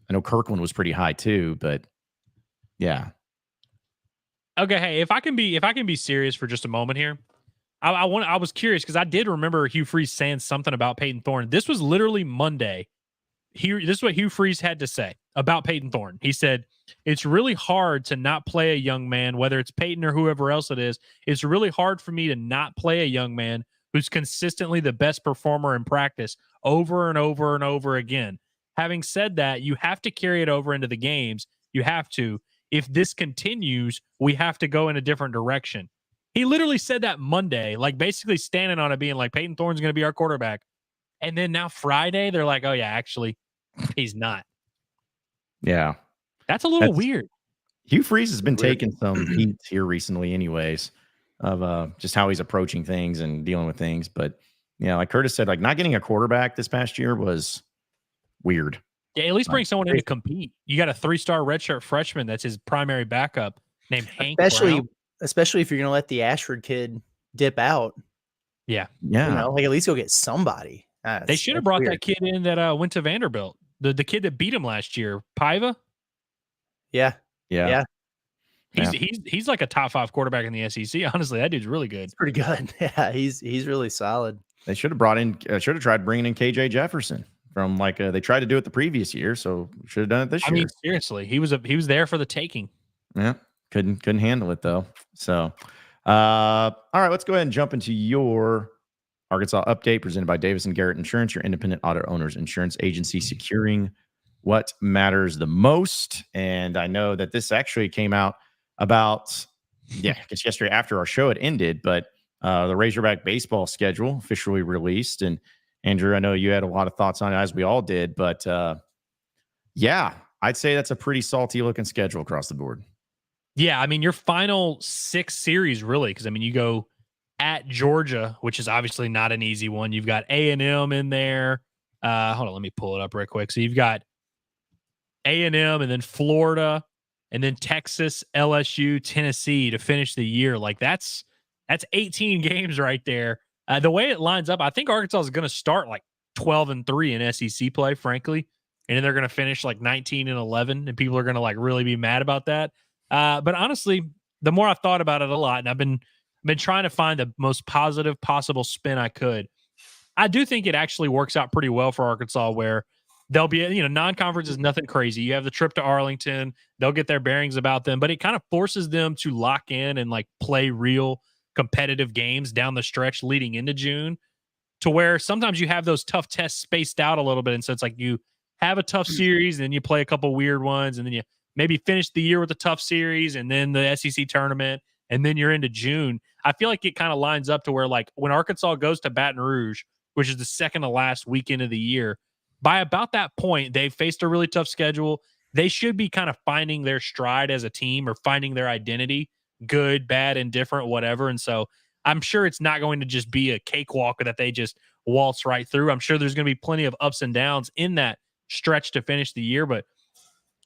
know Kirkland was pretty high too, but yeah. Okay, hey, if I can be serious for just a moment here, I was curious because I did remember Hugh Freeze saying something about Peyton Thorne. This was literally Monday. This is what Hugh Freeze had to say about Peyton Thorne. He said, it's really hard to not play a young man, whether it's Peyton or whoever else it is. It's really hard for me to not play a young man who's consistently the best performer in practice over and over and over again. Having said that, you have to carry it over into the games. You have to. If this continues, we have to go in a different direction. He literally said that Monday, like basically standing on it, being like, Peyton Thorne's going to be our quarterback. And then now Friday, they're like, oh, yeah, actually, he's not. Yeah. That's a little weird. Hugh Freeze has been taking some heat here recently anyways of just how he's approaching things and dealing with things. But, yeah, like Curtis said, like not getting a quarterback this past year was weird. Yeah, at least bring someone in to compete. You got a 3-star redshirt freshman that's his primary backup named Hank Brown. Especially if you're going to let the Ashford kid dip out. Yeah. Yeah. You know, like at least go get somebody. They should have brought that kid in that went to Vanderbilt. The kid that beat him last year, Paiva. Yeah. He's like a top 5 quarterback in the SEC. Honestly, that dude's really good. It's pretty good. Yeah, he's really solid. They should have tried bringing in KJ Jefferson from they tried to do it the previous year, so should have done it this year. I mean, seriously, he was there for the taking. Yeah, couldn't handle it though. So, all right, let's go ahead and jump into your Arkansas update presented by Davis and Garrett Insurance, your independent auto owners insurance agency, securing what matters the most. And I know that this actually came out about, I guess yesterday after our show had ended, but the Razorback baseball schedule officially released. And Andrew, I know you had a lot of thoughts on it, as we all did, but I'd say that's a pretty salty looking schedule across the board. Yeah, I mean, your final 6 series, really, because I mean, you go at Georgia, which is obviously not an easy one. You've got A&M in there. Hold on, let me pull it up real quick. So you've got A&M and then Florida and then Texas, LSU, Tennessee to finish the year. Like that's 18 games right there. The way it lines up, I think Arkansas is going to start like 12-3 in SEC play, frankly, and then they're going to finish like 19-11, and people are going to like really be mad about that. But honestly, the more I've thought about it a lot, and I've been trying to find the most positive possible spin I could, I do think it actually works out pretty well for Arkansas, where they'll be, non-conference is nothing crazy. You have the trip to Arlington, they'll get their bearings about them, but it kind of forces them to lock in and like play real competitive games down the stretch leading into June, to where sometimes you have those tough tests spaced out a little bit. And so it's like you have a tough series and then you play a couple weird ones and then you maybe finish the year with a tough series and then the SEC tournament and then you're into June. I feel like it kind of lines up to where, like, when Arkansas goes to Baton Rouge, which is the second to last weekend of the year, by about that point, they've faced a really tough schedule. They should be kind of finding their stride as a team or finding their identity, good, bad, indifferent, whatever. And so I'm sure it's not going to just be a cakewalk that they just waltz right through. I'm sure there's going to be plenty of ups and downs in that stretch to finish the year, but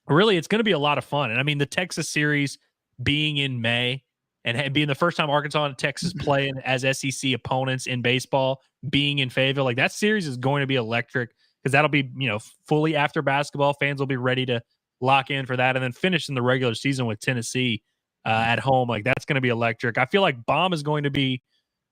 really it's going to be a lot of fun. And I mean, the Texas series being in May and being the first time Arkansas and Texas play as SEC opponents in baseball, being in Fayetteville, like, that series is going to be electric, because that'll be, fully after basketball. Fans will be ready to lock in for that, and then finish in the regular season with Tennessee at home. Like, that's going to be electric. I feel like Baum is going to be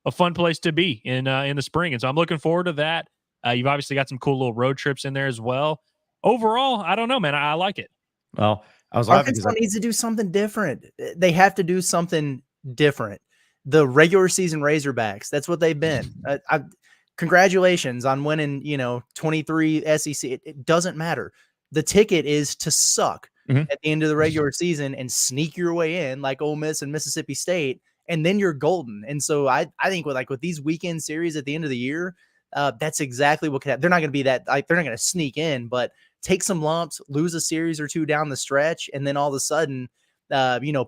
a fun place to be in the spring, and so I'm looking forward to that. You've obviously got some cool little road trips in there as well. Overall, I don't know, man. I like it. Well, I was laughing Arkansas needs to do something different. They have to do something different. The regular season Razorbacks, that's what they've been. Congratulations on winning, 23 SEC. It doesn't matter. The ticket is to suck at the end of the regular season and sneak your way in like Ole Miss and Mississippi State, and then you're golden. And so I think with these weekend series at the end of the year, that's exactly what could happen. They're not going to be that, like, they're not going to sneak in, but take some lumps, lose a series or two down the stretch, and then all of a sudden,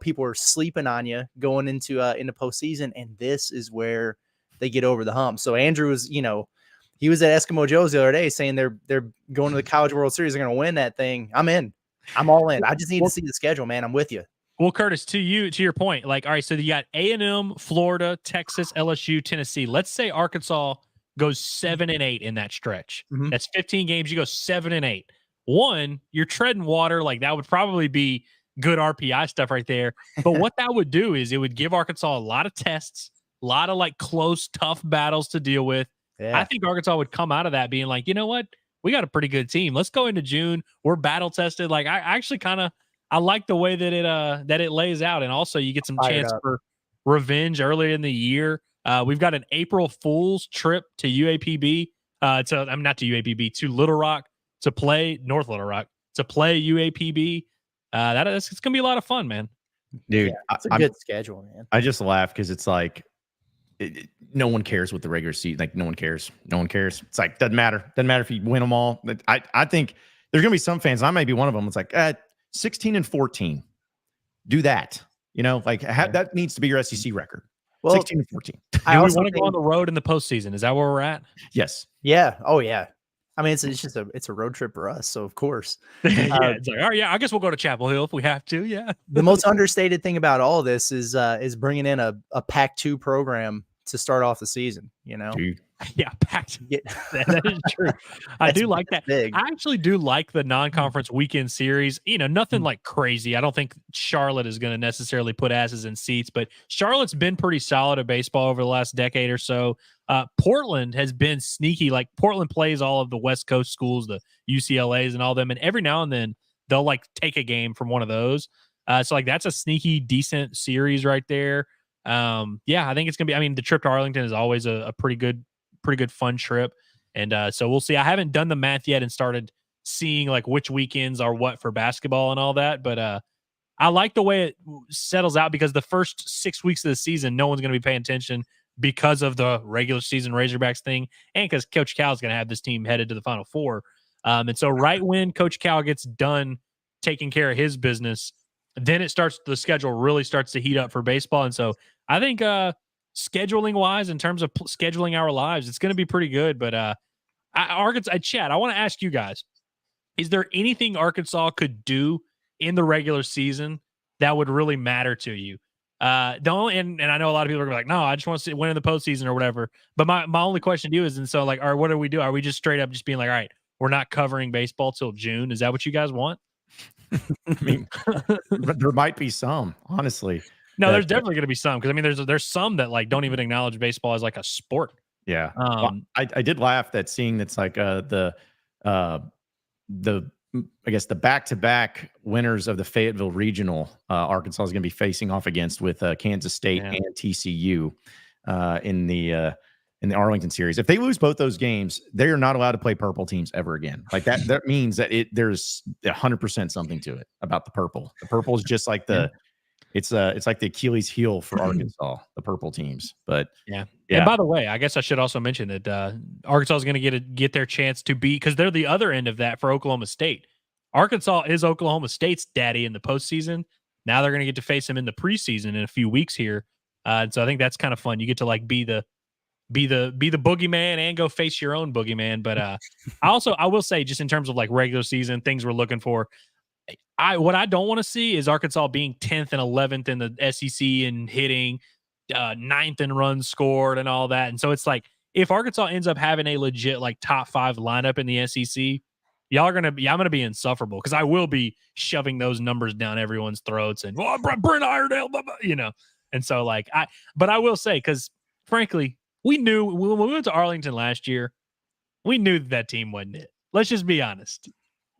people are sleeping on you going into postseason, and this is where they get over the hump. So Andrew was, he was at Eskimo Joe's the other day saying they're going to the College World Series. They're going to win that thing. I'm in. I'm all in. I just need to see the schedule, man. I'm with you. Well, Curtis, to your point, like, all right, so you got A&M, Florida, Texas, LSU, Tennessee. Let's say Arkansas goes 7-8 in that stretch. That's 15 games. You go 7-8. One, you're treading water. Like, that would probably be good RPI stuff right there. But what that would do is it would give Arkansas a lot of tests, a lot of, like, close, tough battles to deal with. Yeah. I think Arkansas would come out of that being like, you know what? We got a pretty good team. Let's go into June. We're battle tested. Like, I actually I like the way that it lays out. And also you get some chance for revenge earlier in the year. We've got an April Fool's trip to UAPB. Not to UAPB, to Little Rock to play North Little Rock to play UAPB. It's going to be a lot of fun, man. Dude, yeah, it's a good schedule, man. I just laugh because it's like, no one cares what the regular season. Like, no one cares. It's like, doesn't matter if you win them all. I think there's gonna be some fans. I may be one of them. It's like 16-14. Do that. That needs to be your SEC record. Well, 16-14. I want to go on the road in the postseason. Is that where we're at? Yes. Yeah. Oh yeah. I mean, it's a road trip for us, so of course. It's like, oh yeah, I guess we'll go to Chapel Hill if we have to. Yeah. The most understated thing about all of this is bringing in a Pac-2 program to start off the season. Dude. Yeah, Pac-2. That is true. I do like that. Big. I actually do like the non-conference weekend series. Nothing like crazy. I don't think Charlotte is going to necessarily put asses in seats, but Charlotte's been pretty solid at baseball over the last decade or so. Portland has been sneaky. Like, Portland plays all of the West Coast schools, the UCLAs and all them, and every now and then they'll, like, take a game from one of those. So, like, that's a sneaky, decent series right there. I think it's gonna be. I mean, the trip to Arlington is always a pretty good fun trip, and so we'll see. I haven't done the math yet and started seeing, like, which weekends are what for basketball and all that, but I like the way it settles out, because the first 6 weeks of the season, no one's going to be paying attention because of the regular season Razorbacks thing, and because Coach Cal is going to have this team headed to the Final Four. And so right when Coach Cal gets done taking care of his business, then the schedule really starts to heat up for baseball. And so I think scheduling wise, in terms of scheduling our lives, it's going to be pretty good. But Arkansas, Chad, I want to ask you guys, is there anything Arkansas could do in the regular season that would really matter to you? And I know a lot of people are gonna be like, no, I just want to win in the postseason or whatever. But my only question to you is, and so, like, all right, what do we do? Are we just straight up just being like, all right, we're not covering baseball till June? Is that what you guys want? I mean, there might be some, honestly. No, there's definitely going to be some, because I mean, there's some that, like, don't even acknowledge baseball as, like, a sport. Yeah, I did laugh that seeing that's like the I guess the back-to-back winners of the Fayetteville Regional, Arkansas is going to be facing off against with Kansas State and TCU in the Arlington series. If they lose both those games, they are not allowed to play purple teams ever again. Like that means that there's 100% something to it about the purple. The purple is just like the it's like the Achilles heel for Arkansas, the purple teams. But yeah. And by the way, I guguess I should also mention that Arkansas is going to get their chance to be, because they're the other end of that for Oklahoma State. Arkansas is Oklahoma State's daddy in the postseason. Now they're going to get to face him in the preseason in a few weeks here. So I think that's kind of fun. You get to like be the boogeyman and go face your own boogeyman. But I will say, just in terms of like regular season things we're looking for, what I don't want to see is Arkansas being 10th and 11th in the SEC and hitting 9th in runs scored and all that. And so it's like, if Arkansas ends up having a legit like top 5 lineup in the SEC, I'm gonna be insufferable, because I will be shoving those numbers down everyone's throats and Brent Iredale, blah, blah, you know. And so like but I will say, because frankly, we knew when we went to Arlington last year, we knew that team wasn't it. Let's just be honest.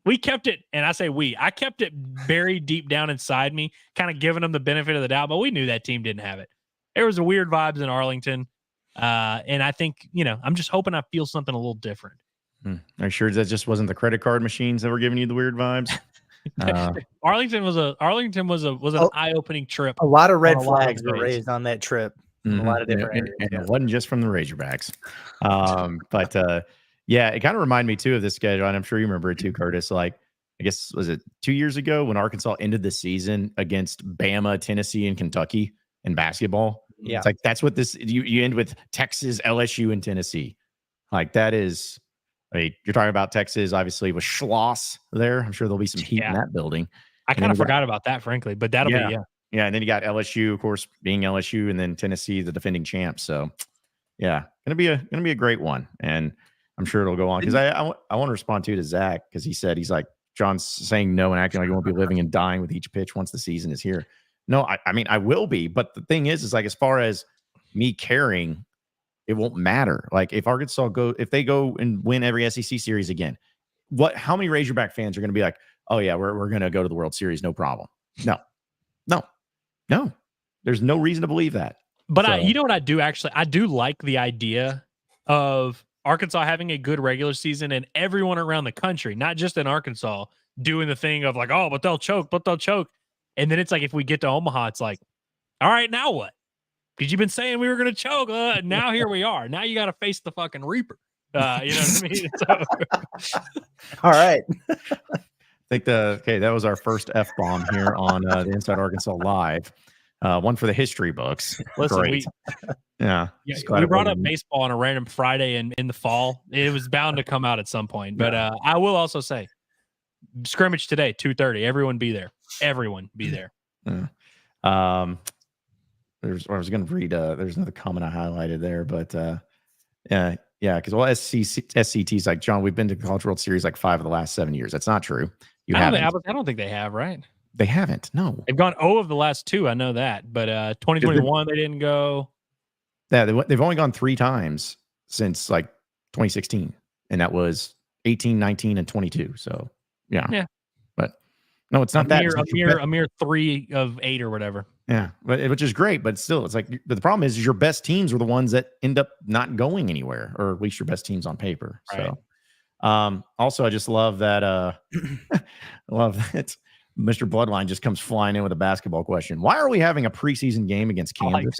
We kept it, and I say I kept it buried deep down inside me, kind of giving them the benefit of the doubt, but we knew that team didn't have it. There was a weird vibes in Arlington. And I think, I'm just hoping I feel something a little different. Are you sure that just wasn't the credit card machines that were giving you the weird vibes? Arlington was an eye-opening trip. A lot of red flags were raised on that trip. Mm-hmm. A lot of different areas. And it wasn't just from the Razorbacks. But yeah, it kind of reminded me too of this schedule, and I'm sure you remember it too, Curtis. Like, I guess, was it 2 years ago when Arkansas ended the season against Bama, Tennessee, and Kentucky in basketball? Yeah. It's like, that's what you end with: Texas, LSU, and Tennessee. Like, that is, you're talking about Texas, obviously, with Schloss there. I'm sure there'll be some heat in that building. I kind of forgot about that, frankly, but that'll be. Yeah, and then you got LSU, of course, being LSU, and then Tennessee, the defending champs. So, yeah, gonna be a great one, and I'm sure it'll go on, because I want to respond to Zach, because he's like, John's saying no and acting like he won't be living and dying with each pitch once the season is here. No, I mean, I will be, but the thing is like, as far as me caring, it won't matter. Like, if Arkansas if they go and win every SEC series again, how many Razorback fans are going to be like, oh yeah, we're going to go to the World Series, no problem? No, there's no reason to believe that. But you know what I do actually? I do like the idea of Arkansas having a good regular season and everyone around the country, not just in Arkansas, doing the thing of like, oh, but they'll choke. And then it's like, if we get to Omaha, it's like, all right, now what? Because you've been saying we were going to choke. Now here we are. Now you got to face the fucking Reaper. You know what I mean? So, all right. I think that was our first F-bomb here on the Inside Arkansas Live. One for the history books. Listen, Great. We brought up baseball on a random Friday in the fall. It was bound to come out at some point. But I will also say, scrimmage today, 2:30. Everyone be there. Everyone be there. I was going to read. There's another comment I highlighted there, but because SCT's like, John, we've been to the College World Series like 5 of the last 7 years. That's not true. I don't think they have, right? They haven't. No, they've gone 0 of the last 2. I know that, but 2021 they didn't go. Yeah, they've only gone 3 times since like 2016, and that was 18, 19, and 22. So yeah. But no, it's not a mere 3 of 8 or whatever. Yeah, but which is great, but still, it's like, the problem is your best teams are the ones that end up not going anywhere, or at least your best teams on paper. Right. So, also, I just love that. Love that Mr. Bloodline just comes flying in with a basketball question. Why are we having a preseason game against Kansas?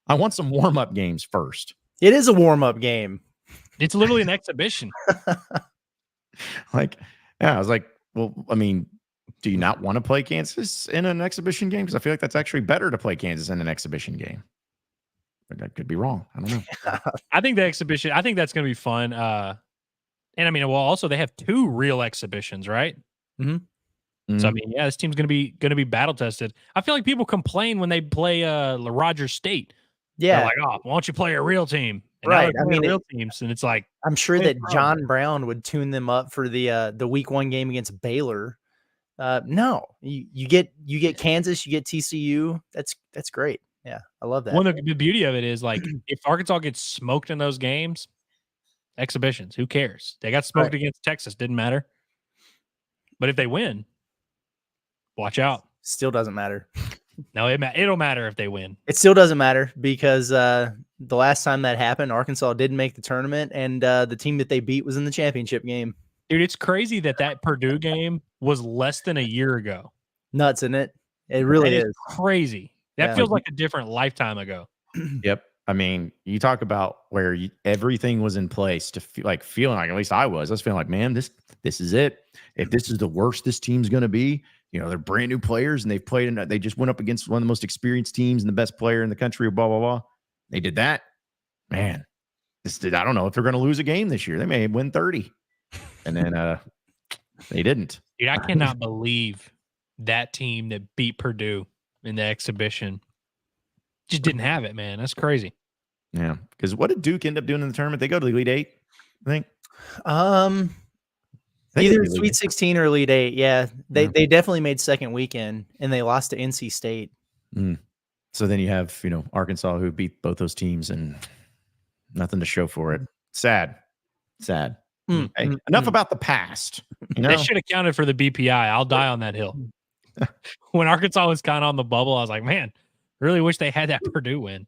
I want some warm-up games first. It is a warm-up game. It's literally an exhibition. I was like, well, I mean, do you not want to play Kansas in an exhibition game? Because I feel like that's actually better to play Kansas in an exhibition game. But I could be wrong. I don't know. I think that's going to be fun. And I mean, well, also they have 2 real exhibitions, right? Mm-hmm. So I mean, this team's going to be battle tested. I feel like people complain when they play Rogers State. Yeah, they're like, oh, why don't you play a real team? And right. I mean, real teams, and it's like, I'm sure that John Brown would tune them up for the week 1 game against Baylor. No, you get Kansas, you get TCU. That's great. Yeah, I love that. One of the beauty of it is, like, if Arkansas gets smoked in those games, exhibitions, who cares? They got smoked against Texas, didn't matter. But if they win, watch out. Still doesn't matter. No, it'll matter if they win. It still doesn't matter, because the last time that happened, Arkansas didn't make the tournament, and the team that they beat was in the championship game. Dude, it's crazy that Purdue game was less than a year ago. Nuts, isn't it? It really is crazy. That feels like a different lifetime ago. Yep. I mean, you talk about where everything was in place to feeling like, at least I was feeling like, man, this is it. If this is the worst this team's going to be, they're brand new players and they just went up against one of the most experienced teams and the best player in the country, blah, blah, blah. They did that. Man, I don't know if they're going to lose a game this year. They may win 30. And then they didn't. Dude, I cannot believe that team that beat Purdue in the exhibition just didn't have it, man. That's crazy. Yeah, because what did Duke end up doing in the tournament? They go to the Elite Eight, I think. Either Sweet 16 or Elite Eight. Yeah, they definitely made second weekend, and they lost to NC State. So then you have Arkansas, who beat both those teams, and nothing to show for it. Sad. Hey, enough about the past. They should have counted for the BPI. I'll die on that hill. When Arkansas was kind of on the bubble, I was like, man, really wish they had that Purdue win.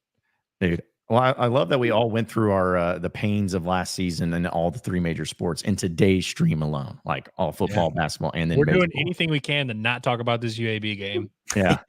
Dude, well, I love that we all went through our the pains of last season and all the three major sports in today's stream alone, like all football, basketball, and then we're baseball. Doing anything we can to not talk about this UAB game. Yeah,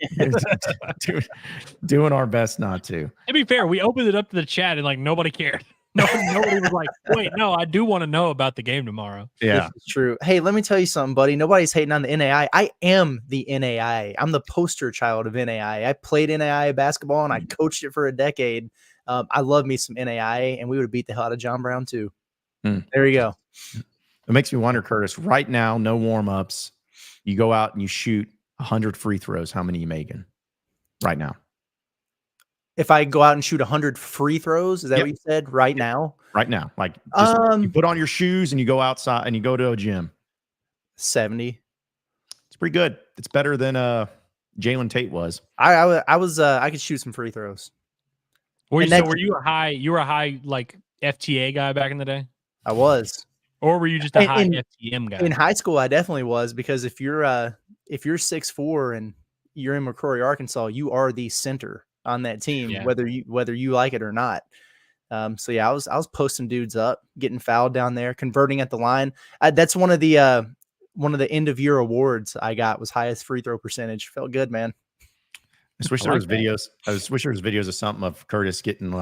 doing our best not to. To be fair, we opened it up to the chat and like nobody cared. Nobody was like, wait, no, I do want to know about the game tomorrow. Yeah, this is true. Hey, let me tell you something, buddy. Nobody's hating on the NAIA. I am the NAIA. I'm the poster child of NAIA. I played NAIA basketball and I coached it for a decade. I love me some NAIA, and we would have beat the hell out of John Brown too. There you go. It makes me wonder, Curtis, right now, no warm-ups. You go out and you shoot 100 free throws. How many are you making right now? If I go out and shoot 100 free throws, is that what you said? Right now? Right now. Like, you put on your shoes and you go outside and you go to a gym. 70. It's pretty good. It's better than Jalen Tate was. I could shoot some free throws. Were you a high like FTA guy back in the day? I was. Or were you just a high FTM guy? In high school, I definitely was, because if you're 6'4" and you're in McCrory, Arkansas, you are the center on that team, whether you like it or not. So yeah, I was posting dudes up, getting fouled down there, converting at the line. That's one of the end of year awards I got, was highest free throw percentage. Felt good, man. I wish there was videos. I wish there was videos of something of Curtis getting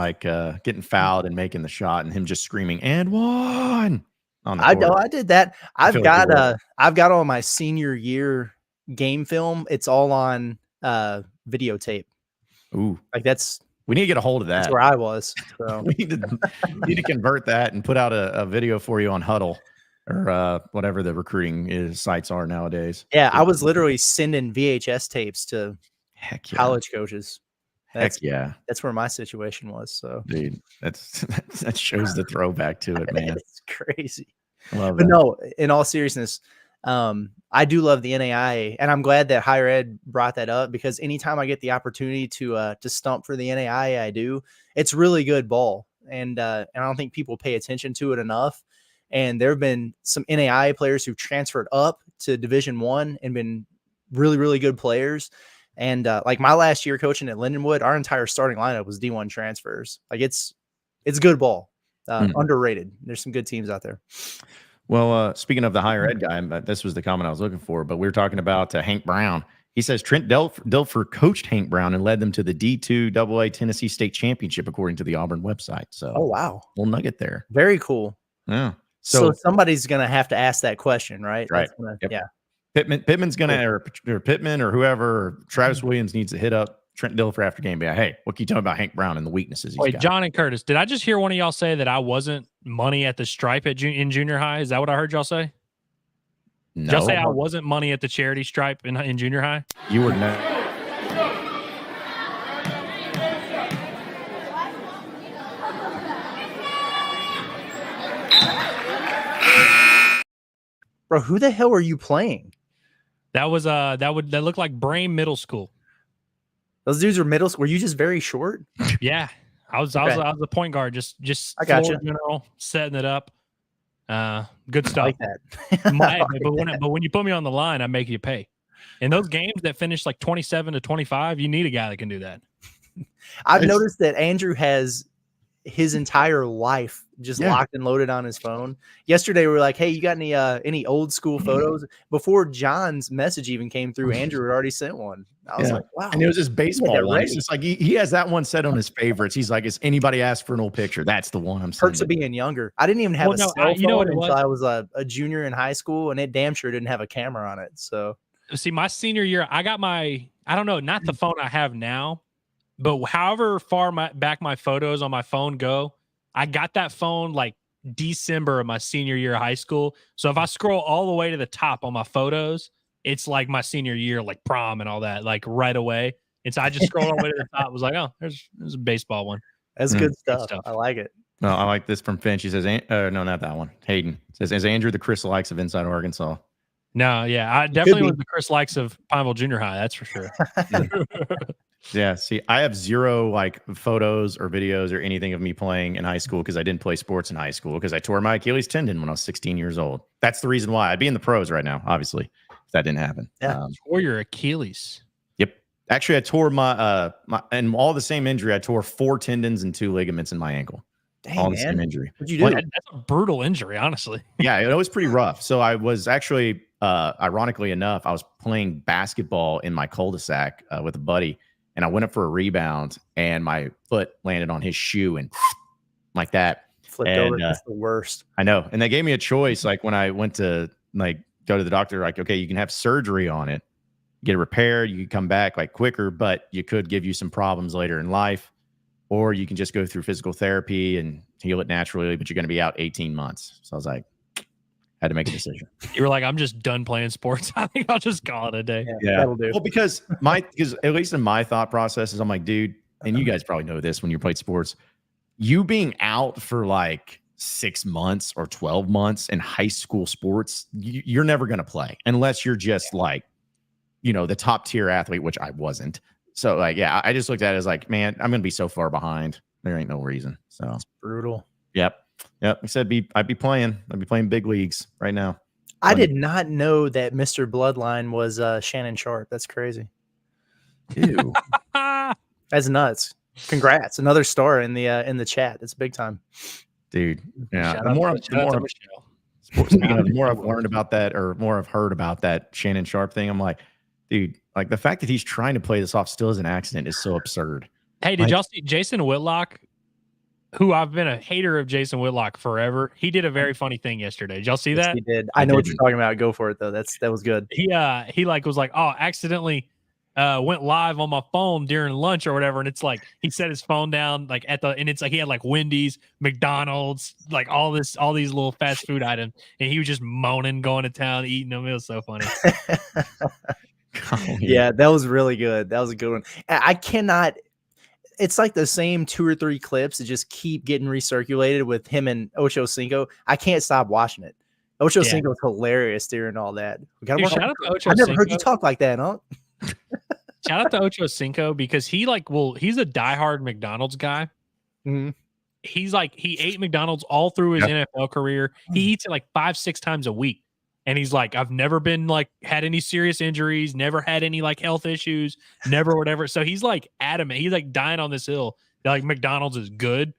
fouled and making the shot, and him just screaming "and one" on the court. I did that. I've got all my senior year game film. It's all on videotape. Ooh, like we need to get a hold of that. That's where I was. So. we need to convert that and put out a video for you on Huddle or whatever the recruiting sites are nowadays. Yeah, I was literally sending VHS tapes to college coaches. That's where my situation was. So, dude, that shows the throwback to it, man. It's crazy. Love but that. No, in all seriousness, I do love the NAIA, and I'm glad that higher ed brought that up, because anytime I get the opportunity to stump for the NAIA, I do. It's really good ball, and I don't think people pay attention to it enough. And there have been some NAIA players who've transferred up to Division I and been really, really good players. And like my last year coaching at Lindenwood, our entire starting lineup was D1 transfers. Like it's good ball, underrated. There's some good teams out there. Well, speaking of the higher ed guy, this was the comment I was looking for, but we were talking about Hank Brown. He says Trent Dilfer coached Hank Brown and led them to the D2 AA Tennessee State Championship, according to the Auburn website. So, oh, wow. Little nugget there. Very cool. Yeah. So somebody's going to have to ask that question, right? Right. Yep. Yeah. Pittman's going to, or Pittman or whoever, or Travis Williams needs to hit up Trent Dilfer after game. Be like, hey, what can you tell me about Hank Brown and the weaknesses he's got? John and Curtis, did I just hear one of y'all say that I wasn't money at the stripe in junior high? Is that what I heard y'all say? No. Did y'all say I wasn't money at the charity stripe in junior high? You were not. Bro, who the hell are you playing? That was that looked like Brain Middle School. Those dudes were middle school. Were you just very short? Yeah. I was a point guard, just I got you. General, setting it up. Good stuff. I like that. but when you put me on the line, I make you pay. In those games that finish like 27-25, you need a guy that can do that. I've noticed that Andrew has his entire life just Yeah. locked and loaded on his phone. Yesterday, we were like, hey, you got any old school photos? Before John's message even came through, Andrew had already sent one. I was like, wow. And it was his baseball one. ready. It's just like he has that one set on his favorites. He's like, is anybody asked for an old picture? That's the one I'm Perks of sending. being younger. I didn't even have a cell phone you know what it until was? I was a junior in high school, and it damn sure didn't have a camera on it. So See, my senior year, I got I don't know, not the phone I have now, but however far back my photos on my phone go, I got that phone like December of my senior year of high school. So if I scroll all the way to the top on my photos, it's like my senior year, like prom and all that, like right away. And so I just scrolled all the way to the top. Was like, oh, there's a baseball one. that's good stuff. I like it. No, I like this from Finch. He says, no, not that one. Hayden says, is Andrew the Chris Likes of Inside Arkansas? No, yeah, I definitely was the Chris Likes of Pineville Junior High. That's for sure. Yeah, see, I have zero like photos or videos or anything of me playing in high school because I didn't play sports in high school because I tore my Achilles tendon when I was 16 years old. That's the reason why. I'd be in the pros right now, obviously, if that didn't happen. Yeah. Or your Achilles. Yep. Actually, I tore my and all the same injury. I tore 4 tendons and 2 ligaments in my ankle. Dang, all man. the same injury. What'd you do? That's a brutal injury, honestly. Yeah, it was pretty rough. So I was actually, ironically enough, I was playing basketball in my cul-de-sac with a buddy, and I went up for a rebound, and my foot landed on his shoe and like that. Flipped over. That's the worst. I know. And they gave me a choice. Like when I went to like go to the doctor, like, okay, you can have surgery on it, get it repaired. You can come back like quicker, but you could give you some problems later in life, or you can just go through physical therapy and heal it naturally, but you're going to be out 18 months. So I was like, had to make a decision. You were like, I'm just done playing sports. I think I'll just call it a day. Yeah. That'll do. Well, because at least in my thought process is I'm like, dude, and you guys probably know this when you played sports, you being out for like 6 months or 12 months in high school sports, you're never going to play unless you're just like, you know, the top tier athlete, which I wasn't. So like, yeah, I just looked at it as like, man, I'm going to be so far behind. There ain't no reason. So It's brutal. Yep. I said I'd be playing big leagues right now. I did not know that Mr. Bloodline was Shannon Sharpe. That's crazy. Ew. That's nuts. Congrats. Another star in the chat. That's big time. Dude. Yeah. Shout The out more to Michelle. sports, the more I've learned about that, or more I've heard about that Shannon Sharpe thing, I'm like, dude, like the fact that he's trying to play this off still as an accident is so absurd. Hey, did y'all see Jason Whitlock, who I've been a hater of Jason Whitlock forever? He did a very funny thing yesterday. Did y'all see that? He did. I know what you're talking about. Go for it though. That was good. He like was like, oh, accidentally went live on my phone during lunch or whatever, and it's like he set his phone down like and it's like he had like Wendy's, McDonald's, like all these little fast food items, and he was just moaning, going to town, eating them. It was so funny. Yeah, that was really good. That was a good one. I cannot. It's like the same 2 or 3 clips that just keep getting recirculated with him and Ochocinco. I can't stop watching it. Ochocinco is hilarious during all that. Dude, shout out to Ochocinco. I never heard you talk like that, huh? Shout out to Ochocinco because he's a diehard McDonald's guy. Mm-hmm. He ate McDonald's all through his NFL career. He eats it like 5-6 times a week. And he's like, I've never been like had any serious injuries, never had any like health issues, never whatever. So he's like adamant. He's like dying on this hill that like McDonald's is good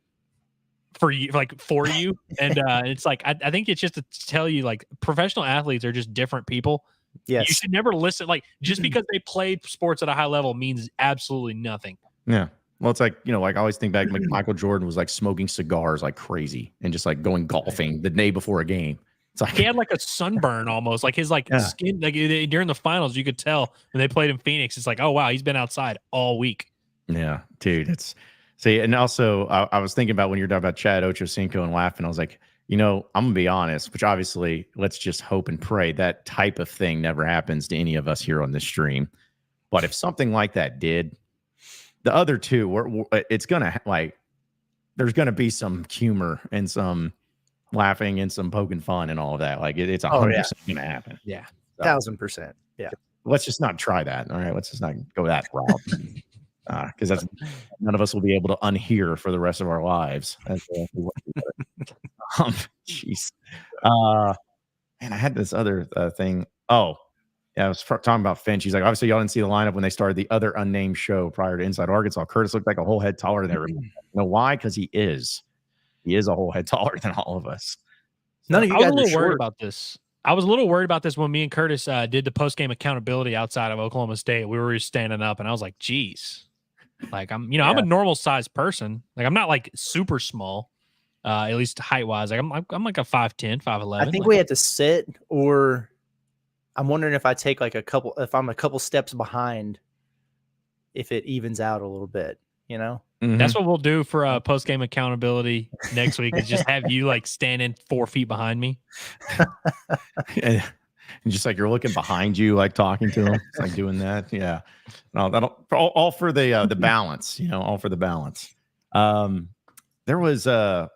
for you, like for you. And it's like, I think it's just to tell you like professional athletes are just different people. Yes. You should never listen. Like just because they played sports at a high level means absolutely nothing. Yeah. Well, it's like, you know, like I always think back, like Michael Jordan was like smoking cigars like crazy and just like going golfing the day before a game. It's like he had like a sunburn almost, like his like skin, like during the finals, you could tell when they played in Phoenix. It's like, oh wow, he's been outside all week. Yeah, dude. And also I was thinking about when you're talking about Chad Ochocinco and laughing, I was like, you know, I'm gonna be honest, which obviously let's just hope and pray that type of thing never happens to any of us here on this stream. But if something like that did, the other two, it's gonna like, there's gonna be some humor and some laughing and some poking fun and all of that. Like it's 100% gonna happen. Yeah, so, 1000%. Yeah. Let's just not try that. All right. Let's just not go that route. Because that's none of us will be able to unhear for the rest of our lives. Jeez. And I had this other thing. Oh, Yeah, I was talking about Finch. He's like, obviously, y'all didn't see the lineup when they started the other unnamed show prior to Inside Arkansas. Curtis looked like a whole head taller than everyone. You know why? Because he is. He is a whole head taller than all of us. None of you I was guys a little are worried short. about this. I was a little worried about this when me and Curtis did the post-game accountability outside of Oklahoma State. We were standing up, and I was like, geez. Like, I'm a normal-sized person. Like, I'm not, like, super small, at least height-wise. Like, I'm like a 5'10", 5'11". I think we had to sit, or I'm wondering if I take like if I'm a couple steps behind, if it evens out a little bit, you know? That's what we'll do for post-game accountability next week is just have you like standing 4 feet behind me. and just like you're looking behind you, like talking to him. It's like doing that. Yeah. No, that'll all for the balance, all for the balance. There was for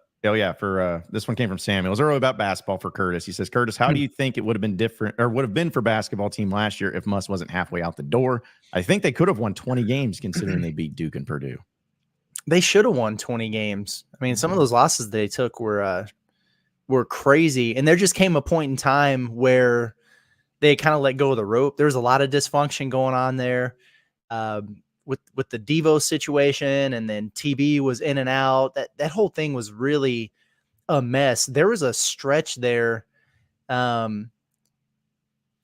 this one came from Samuel. It was early about basketball for Curtis. He says, Curtis, how do you think it would have been different or would have been for basketball team last year if Muss wasn't halfway out the door? I think they could have won 20 games considering they beat Duke and Purdue. They should have won 20 games. I mean, some of those losses they took were crazy. And there just came a point in time where they kind of let go of the rope. There was a lot of dysfunction going on there with the Devo situation, and then TB was in and out. That whole thing was really a mess. There was a stretch there. I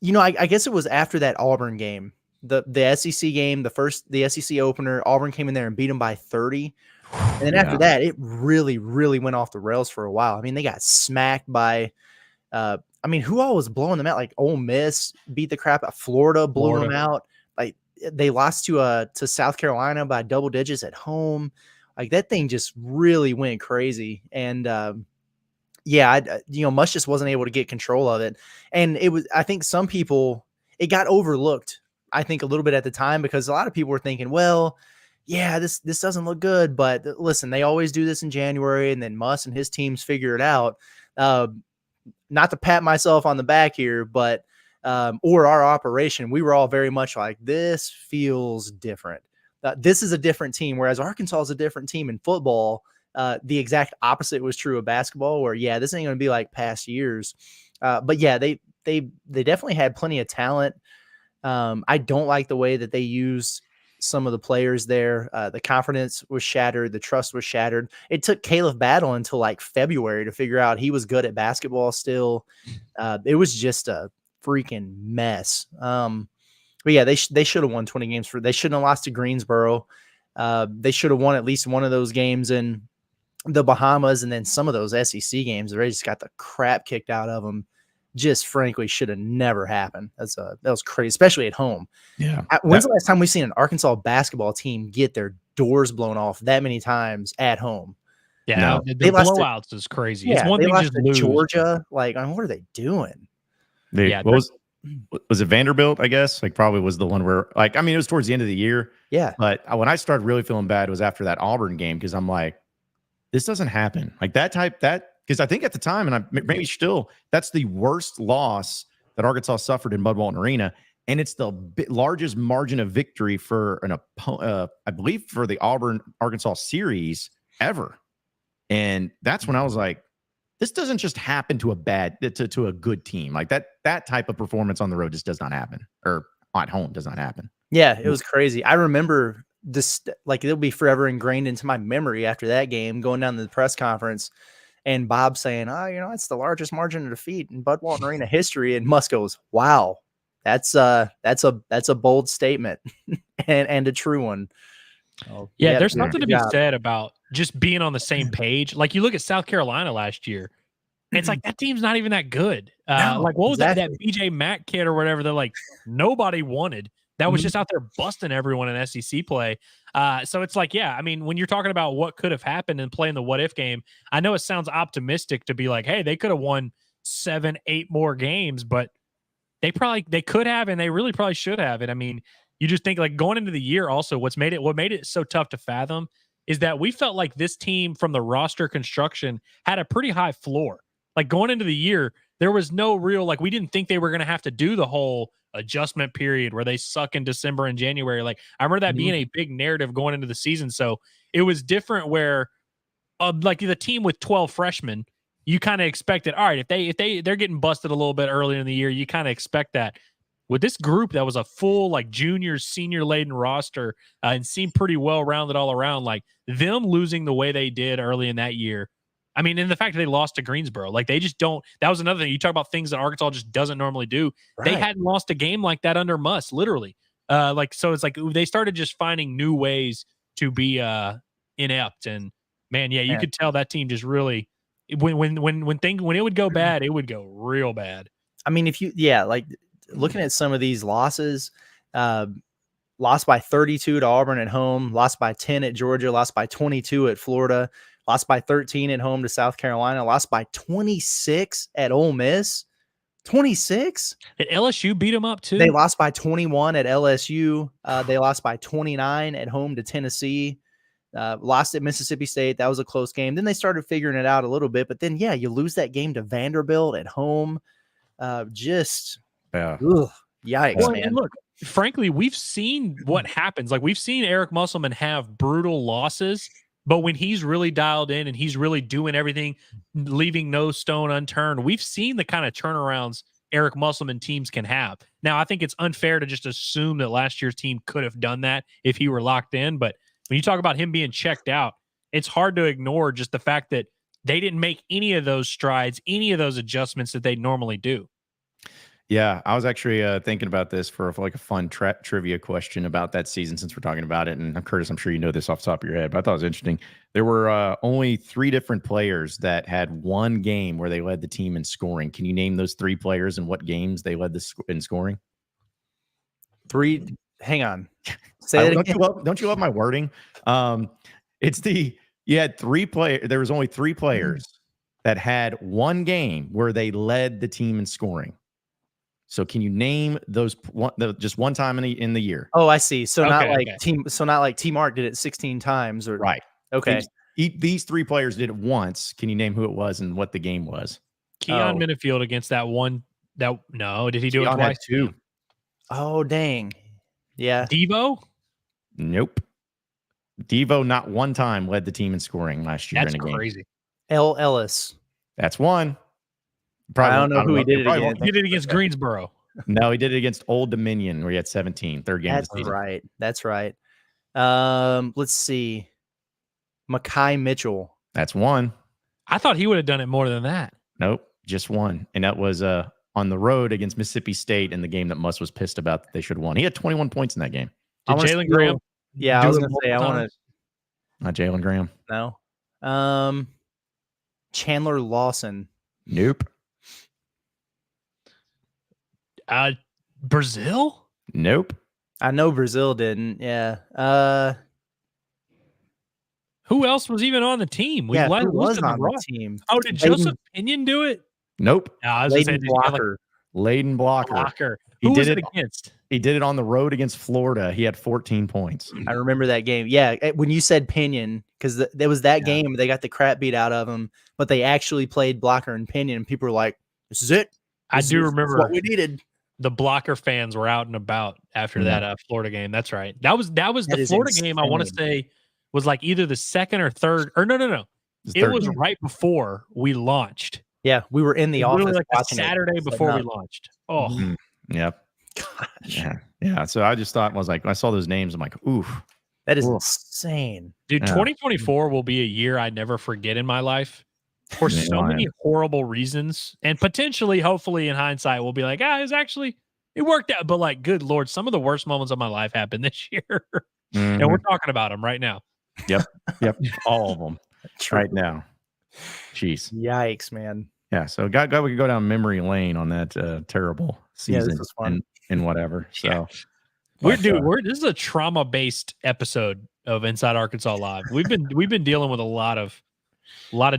guess it was after that Auburn game. The SEC game, the SEC opener, Auburn came in there and beat them by 30. And then after that, it really, really went off the rails for a while. I mean, they got smacked by, who all was blowing them out? Like Ole Miss beat the crap out. Florida blew them out. Like they lost to South Carolina by double digits at home. Like that thing just really went crazy. And Muss just wasn't able to get control of it. And I think some people, it got overlooked. I think a little bit at the time because a lot of people were thinking, well, yeah, this doesn't look good, but listen, they always do this in January, and then Muss and his teams figure it out. Not to pat myself on the back here, but or our operation, we were all very much like, this feels different. This is a different team, whereas Arkansas is a different team in football. The exact opposite was true of basketball, where this ain't going to be like past years. But yeah, they definitely had plenty of talent. I don't like the way that they used some of the players there. The confidence was shattered. The trust was shattered. It took Caleb Battle until like February to figure out he was good at basketball still. It was just a freaking mess. But yeah, they should have won 20 games. They shouldn't have lost to Greensboro. They should have won at least one of those games in the Bahamas, and then some of those SEC games, they just got the crap kicked out of them. Just frankly should have never happened. That was crazy, especially at home. Yeah. When's the last time we've seen an Arkansas basketball team get their doors blown off that many times at home? Yeah, no. The blowouts is crazy. Yeah, it's one thing just lose. Georgia. Like, what are they doing? Was it Vanderbilt? I guess probably was the one where it was towards the end of the year. Yeah. But when I started really feeling bad was after that Auburn game because I'm like, this doesn't happen. Like because I think at the time, and maybe still, that's the worst loss that Arkansas suffered in Walton Arena, and it's the largest margin of victory for I believe for the Auburn-Arkansas series ever. And that's when I was like, this doesn't just happen to a good team. Like that type of performance on the road just does not happen, or at home does not happen. Yeah, it was crazy. I remember this, it'll be forever ingrained into my memory after that game, going down to the press conference. And Bob saying, it's the largest margin of defeat in Bud Walton Arena history. And Muss goes, wow, that's a bold statement and a true one. Oh, yeah, there's something to be said about just being on the same page. Like you look at South Carolina last year, and it's like that team's not even that good. What was that BJ Mack kid or whatever? They're like nobody wanted. That was just out there busting everyone in SEC play. So it's like, when you're talking about what could have happened and playing the what if game, I know it sounds optimistic to be like, hey, they could have won 7-8 more games, but they could have, and they really probably should have. And I mean, you just think like going into the year also, what made it so tough to fathom is that we felt like this team from the roster construction had a pretty high floor. Like going into the year, there was no real, we didn't think they were going to have to do the whole adjustment period where they suck in December and January. Like I remember that being a big narrative going into the season. So it was different where the team with 12 freshmen, you kind of expected, all right, if they're getting busted a little bit earlier in the year, you kind of expect that. with this group that was a full like junior, senior laden roster and seemed pretty well rounded all around. Like them losing the way they did early in that year. I mean, and the fact that they lost to Greensboro, like they just don't. That was another thing. You talk about things that Arkansas just doesn't normally do. Right. They hadn't lost a game like that under Muss, literally. So it's like they started just finding new ways to be inept. And man, you could tell that team just really when it would go bad, it would go real bad. I mean, like looking at some of these losses, lost by 32 to Auburn at home, lost by 10 at Georgia, lost by 22 at Florida, lost by 13 at home to South Carolina, lost by 26 at Ole Miss. 26? Did LSU beat them up too? They lost by 21 at LSU. They lost by 29 at home to Tennessee. Lost at Mississippi State. That was a close game. Then they started figuring it out a little bit. But then, you lose that game to Vanderbilt at home. Yikes, well, man. And look, frankly, we've seen what happens. Like we've seen Eric Musselman have brutal losses, but when he's really dialed in and he's really doing everything, leaving no stone unturned, we've seen the kind of turnarounds Eric Musselman teams can have. Now, I think it's unfair to just assume that last year's team could have done that if he were locked in. But when you talk about him being checked out, it's hard to ignore just the fact that they didn't make any of those strides, any of those adjustments that they normally do. Yeah, I was actually thinking about this for like a fun trivia question about that season since we're talking about it. And Curtis, I'm sure you know this off the top of your head, but I thought it was interesting. There were only 3 different players that had one game where they led the team in scoring. Can you name those 3 players and what games they led in scoring? 3. Hang on. Say that again. Don't you love my wording? You had 3 players. There was only 3 players that had one game where they led the team in scoring. So can you name those just one time in the year? Oh, I see. So not like T Mark did it 16 times or right. Okay. These 3 players did it once. Can you name who it was and what the game was? Keon Minifield against that one. Did he do Keon it twice? 2. Oh, dang. Yeah. Devo? Nope. Devo not one time led the team in scoring last year. That's in a game. crazy. L. Ellis. That's one. I don't know who he did it against. He did it against Greensboro. No, he did it against Old Dominion where he had 17. Third game of the season. Right. That's right. Let's see. Mekhi Mitchell. That's one. I thought he would have done it more than that. Nope, just one. And that was on the road against Mississippi State in the game that Muss was pissed about that they should have won. He had 21 points in that game. Did Jalen Graham? Yeah, I was going to say, I want to. Not Jalen Graham. No. Chandler Lawson. Nope. Brazil? Nope. I know Brazil didn't. Yeah. Who else was even on the team? Who was on the team? Oh, did Joseph Pinion do it? Nope. No, I was Layden Blocker. Layden Blocker. Who was it against? He did it on the road against Florida. He had 14 points. I remember that game. Yeah, when you said Pinion, because there was that game, they got the crap beat out of them, but they actually played Blocker and Pinion, and people were like, "This is it." I do remember what we needed. The Blocker fans were out and about after that Florida game. That's right. That was the Florida game. I want to say was like either the second or third, or no. It was right before we launched. Yeah, we were in the office like the Saturday before we launched. Oh, yep. Gosh. Yeah. So I just thought, I saw those names. I'm like, oof. That is insane. Dude, 2024 will be a year I never forget in my life for so many horrible reasons. And potentially, hopefully, in hindsight, we'll be like, it worked out. But like, good Lord, some of the worst moments of my life happened this year. And we're talking about them right now. Yep. All of them right now. Jeez. Yikes, man. Yeah. So we could go down memory lane on that terrible season. This was fun. And whatever. So this is a trauma-based episode of Inside Arkansas Live. We've been dealing with a lot of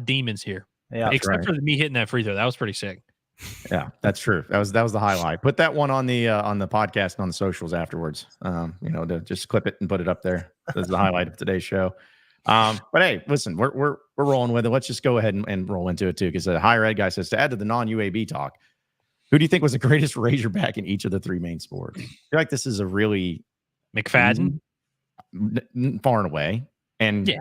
demons here. Yeah. Except for me hitting that free throw. That was pretty sick. Yeah, that's true. That was the highlight. Put that one on the podcast and on the socials afterwards. To just clip it and put it up there. That's the highlight of today's show. But hey, listen, we're rolling with it. Let's just go ahead and roll into it too, because the higher ed guy says to add to the non-UAB talk. Who do you think was the greatest Razorback in each of the 3 main sports? I feel like this is a really McFadden, far and away. And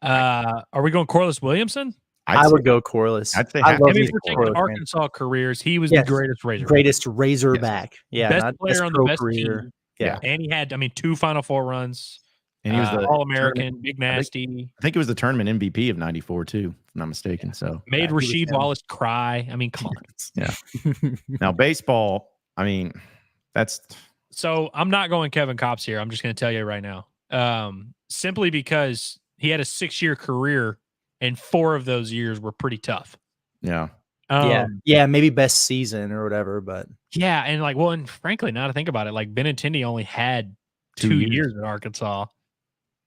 are we going Corliss Williamson? I would go Corliss. I'd say I love if these we're taking Corliss, man. Arkansas careers, he was the greatest Razorback. Greatest Razorback. Yeah, best not player best on the pro best career. team. Yeah. And he had, 2 Final Four runs. And he was the All-American, big nasty. I think it was the tournament MVP of '94 too, if I'm not mistaken. So Made Rasheed Wallace cry. I mean, come on. Yeah. Now baseball, I mean, that's So I'm not going Kevin Kopps here. I'm just going to tell you right now. Simply because he had a 6-year career and 4 of those years were pretty tough. yeah. Yeah, maybe best season or whatever, but yeah, and and frankly, now to think about it, like Benintendi only had 2 years at Arkansas.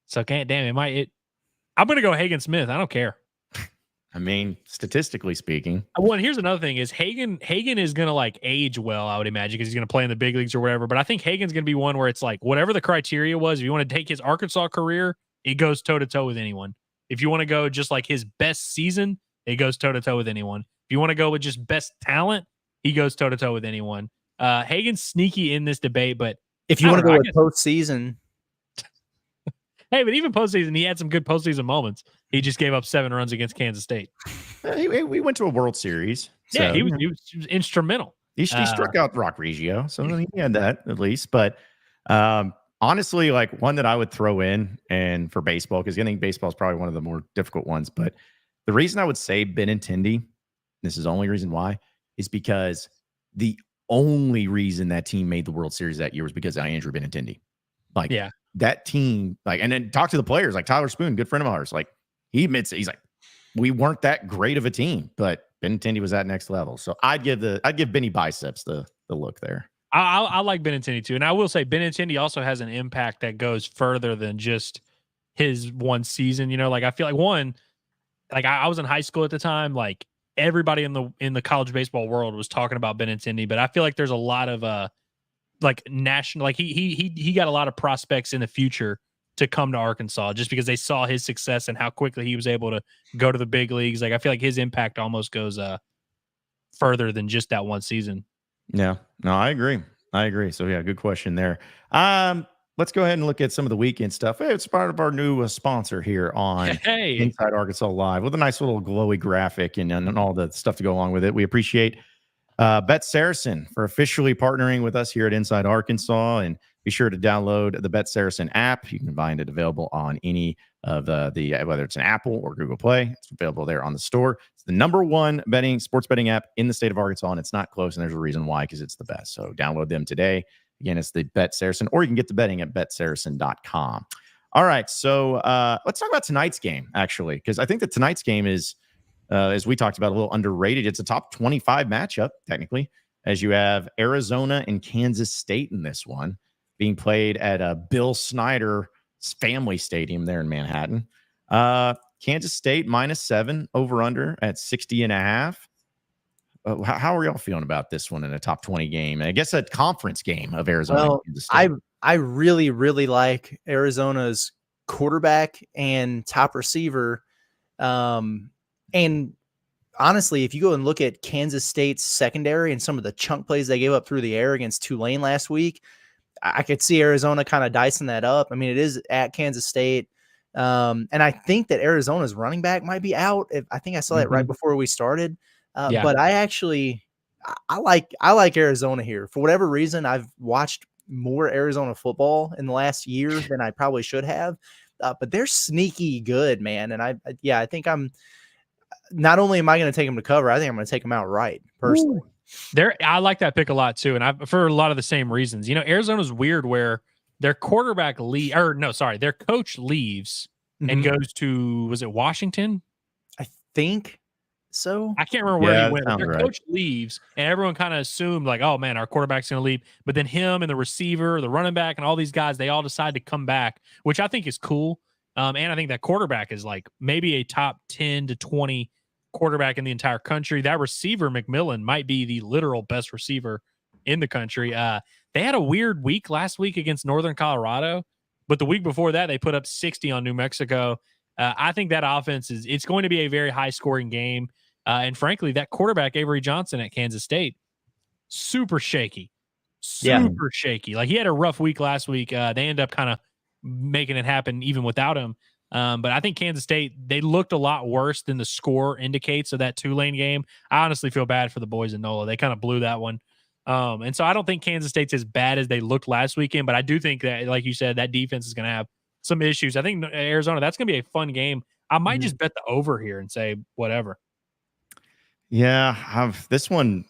So I'm gonna go Hagen Smith. I don't care. I mean, statistically speaking. Well, and here's another thing: is Hagen is gonna age well, I would imagine, because he's gonna play in the big leagues or whatever. But I think Hagen's gonna be one where it's like whatever the criteria was. If you want to take his Arkansas career, it goes toe to toe with anyone. If you want to go just like his best season, it goes toe to toe with anyone. If you want to go with just best talent, he goes toe to toe with anyone. Hagen's sneaky in this debate, but if you want to go with postseason. Hey, but even postseason, he had some good postseason moments. He just gave up 7 runs against Kansas State. We went to a World Series. So, yeah, he was instrumental. He struck out Rock Reggio, so he had that at least. But honestly, like one that I would throw in, and for baseball, because I think baseball is probably one of the more difficult ones. But the reason I would say Benintendi, this is the only reason why, is because the only reason that team made the World Series that year was because of Andrew Benintendi. That team, and then talk to the players, like Tyler Spoon, good friend of ours. Like he admits it. He's like, we weren't that great of a team, but Benintendi was that next level. So I'd give Benny Biceps the look there. I like Benintendi too, and I will say Benintendi also has an impact that goes further than just his one season. I feel like I was in high school at the time. Like everybody in the college baseball world was talking about Benintendi, but I feel like there's a lot of national, he got a lot of prospects in the future to come to Arkansas just because they saw his success and how quickly he was able to go to the big leagues. Like I feel like his impact almost goes further than just that one season. Yeah, no, I agree. So yeah, good question there. Let's go ahead and look at some of the weekend stuff. Hey, it's part of our new sponsor here on Inside Arkansas Live with a nice little glowy graphic and all the stuff to go along with it. We appreciate BetSaracen for officially partnering with us here at Inside Arkansas, and be sure to download the BetSaracen app. You can find it available on any of the whether it's an Apple or Google Play. It's available there on the store. It's the number one sports betting app in the state of Arkansas, and it's not close, and there's a reason why, because it's the best. So download them today. Again, it's the BetSaracen, or you can get the betting at betsaracen.com. All right, so let's talk about tonight's game, actually, because I think that tonight's game is, as we talked about, a little underrated. It's a top 25 matchup, technically, as you have Arizona and Kansas State in this one, being played at Bill Snyder's family stadium there in Manhattan. Kansas State -7 over-under at 60.5. How are y'all feeling about this one in a top 20 game? I guess a conference game of Arizona. Well, and Kansas State. I really, really like Arizona's quarterback and top receiver. And honestly, if you go and look at Kansas State's secondary and some of the chunk plays they gave up through the air against Tulane last week, I could see Arizona kind of dicing that up. I mean, it is at Kansas State. And I think that Arizona's running back might be out. I think I saw that right before we started. But I like Arizona here. For whatever reason, I've watched more Arizona football in the last year than I probably should have. But they're sneaky good, man. And I think not only am I going to take them to cover, I think I'm going to take them out right, personally. I like that pick a lot too, and for a lot of the same reasons. Arizona's weird where their quarterback their coach leaves and goes to, was it Washington? I think so. I can't remember where he went. Their coach leaves, and everyone kind of assumed like, oh man, our quarterback's going to leave. But then him and the receiver, the running back, and all these guys, they all decide to come back, which I think is cool. And I think that quarterback is like maybe a top 10 to 20 quarterback in the entire country. That receiver, McMillan, might be the literal best receiver in the country. They had a weird week last week against Northern Colorado, but the week before that, they put up 60 on New Mexico. I think that offense it's going to be a very high scoring game. And frankly, that quarterback, Avery Johnson at Kansas State, super shaky. Like he had a rough week last week. They end up kind of making it happen even without him. But I think Kansas State, they looked a lot worse than the score indicates of that Tulane game. I honestly feel bad for the boys in NOLA. They kind of blew that one. And so I don't think Kansas State's as bad as they looked last weekend, but I do think that, like you said, that defense is going to have some issues. I think Arizona, that's going to be a fun game. I might just bet the over here and say whatever. Yeah, this one,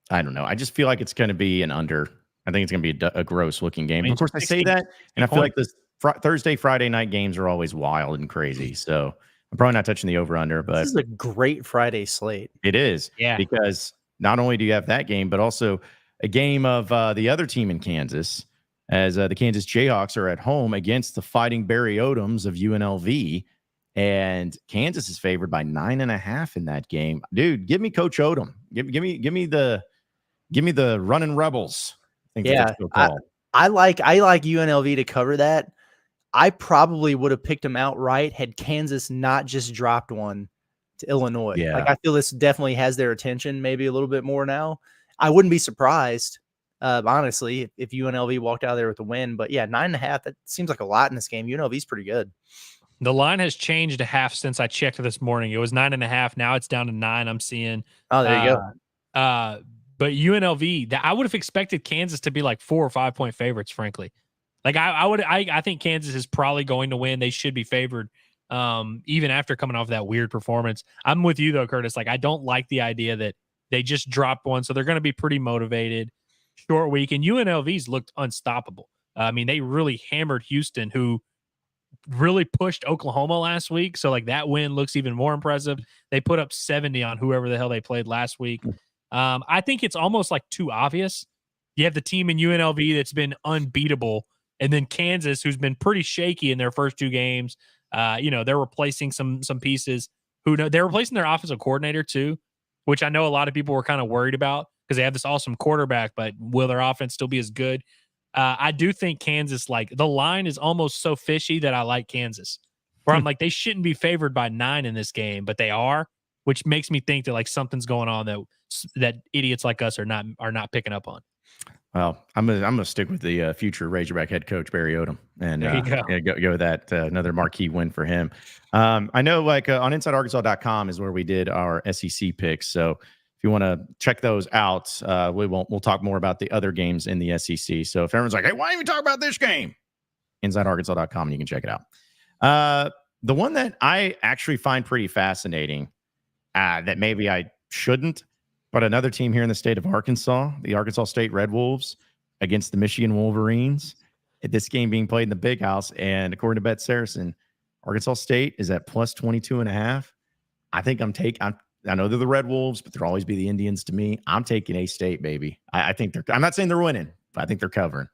I don't know. I just feel like it's going to be an under. I think it's going to be a gross looking game. Of course, I say that, and I feel like this Thursday, Friday night games are always wild and crazy. So I'm probably not touching the over under, but this is a great Friday slate. It is, because not only do you have that game, but also a game of the other team in Kansas, as the Kansas Jayhawks are at home against the Fighting Barry Odoms of UNLV, and Kansas is favored by 9.5 in that game. Dude, give me Coach Odom. Give me the running Rebels. I like UNLV to cover that. I probably would have picked them outright had Kansas not just dropped one to Illinois. Yeah. Like, I feel this definitely has their attention maybe a little bit more now. I wouldn't be surprised, honestly, if UNLV walked out of there with a win. But yeah, 9.5, that seems like a lot in this game. UNLV's pretty good. The line has changed a half since I checked this morning. It was 9.5. Now it's down to 9. I'm seeing. Oh, there you go. But UNLV, I would have expected Kansas to be like 4 or 5 point favorites, frankly. Like I think Kansas is probably going to win. They should be favored, even after coming off that weird performance. I'm with you though, Curtis. Like, I don't like the idea that they just dropped one, so they're going to be pretty motivated. Short week, and UNLV's looked unstoppable. I mean, they really hammered Houston, who really pushed Oklahoma last week. So like that win looks even more impressive. They put up 70 on whoever the hell they played last week. I think it's almost like too obvious. You have the team in UNLV that's been unbeatable, and then Kansas, who's been pretty shaky in their first 2 games. They're replacing some pieces. They're replacing their offensive coordinator too, which I know a lot of people were kind of worried about because they have this awesome quarterback, but will their offense still be as good? I do think Kansas, like, the line is almost so fishy that I like Kansas. Where I'm like, they shouldn't be favored by 9 in this game, but they are, which makes me think that like something's going on that idiots like us are not picking up on. Well, I'm gonna stick with the future Razorback head coach Barry Odom, and there you go. Go with that. Another marquee win for him. I know, like on InsideArkansas.com is where we did our SEC picks. So if you want to check those out, we'll talk more about the other games in the SEC. So if everyone's like, hey, why don't you talk about this game? InsideArkansas.com, and you can check it out. The one that I actually find pretty fascinating, that maybe I shouldn't, but another team here in the state of Arkansas, the Arkansas State Red Wolves against the Michigan Wolverines. This game being played in the Big House, and according to BetSaracen, Arkansas State is at plus 22.5. I think I know they're the Red Wolves, but they'll always be the Indians to me. I'm taking A-State, baby. I think I'm not saying they're winning, but I think they're covering.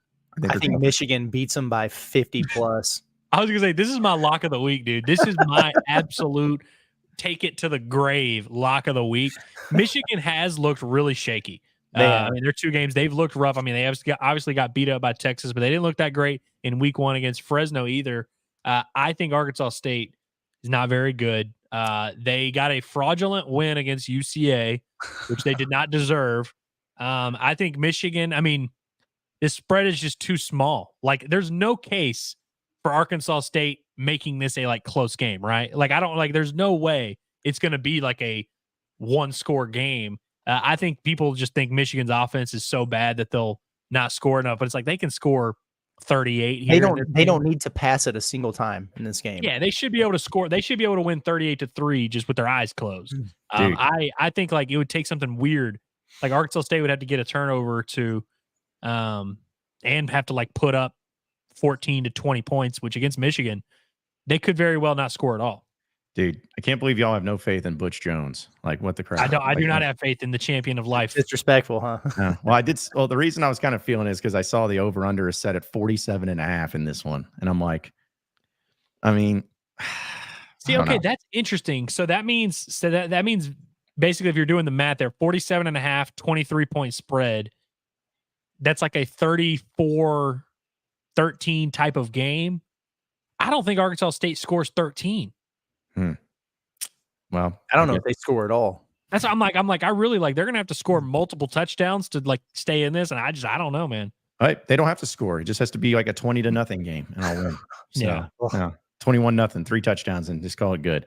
I think Michigan beats them by 50 plus. I was going to say, this is my lock of the week, dude. This is my absolute take it to the grave lock of the week. Michigan has looked really shaky. I mean, their 2 games, they've looked rough. I mean, they obviously got beat up by Texas, but they didn't look that great in week 1 against Fresno either. I think Arkansas State is not very good. They got a fraudulent win against UCA, which they did not deserve. I think Michigan, I mean, this spread is just too small. Like, there's no case for Arkansas State making this a like close game, right? Like, there's no way it's going to be like a 1-score game. I think people just think Michigan's offense is so bad that they'll not score enough, but it's like they can score 38 here. They don't need to pass it a single time in this game. Yeah, they should be able to score. They should be able to win 38-3 just with their eyes closed. I think like it would take something weird. Like Arkansas State would have to get a turnover to and have to like put up 14 to 20 points, which against Michigan, they could very well not score at all. Dude, I can't believe y'all have no faith in Butch Jones. Like, what the crap? I do not have faith in the champion of life. Disrespectful, huh? Yeah. Well, I did. Well, the reason I was kind of feeling is because I saw the over/under is set at 47.5 in this one, and I'm like, I mean, see, okay, that's interesting. So that means basically, if you're doing the math, there 47.5, 23-point spread. That's like a 34-13 type of game. I don't think Arkansas State scores 13. Well, I don't know if they score at all. That's I'm like I really like they're gonna have to score multiple touchdowns to like stay in this, and I don't know, man. Right, they don't have to score. It just has to be like a 20-0 game, and I'll win. So, yeah. 21-0, 3 touchdowns, and just call it good.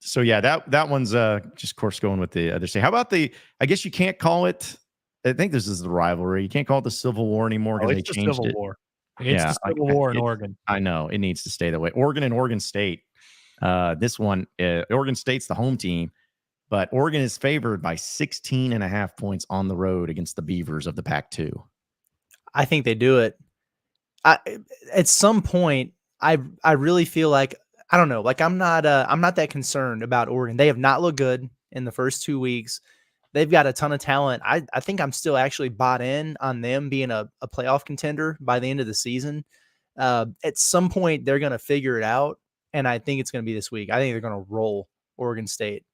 So yeah, that one's just of course going with the other state. How about I guess you can't call it. I think this is the rivalry. You can't call it the Civil War anymore because they changed it. War. It's the Civil War in Oregon. I know it needs to stay that way. Oregon and Oregon State. This one, Oregon State's the home team, but Oregon is favored by 16.5 points on the road against the Beavers of the Pac-2. I think they do it. At some point, I really feel like, I don't know, like I'm not that concerned about Oregon. They have not looked good in the first 2 weeks. They've got a ton of talent. I think I'm still actually bought in on them being a playoff contender by the end of the season. At some point, they're going to figure it out, and I think it's going to be this week. I think they're going to roll Oregon State.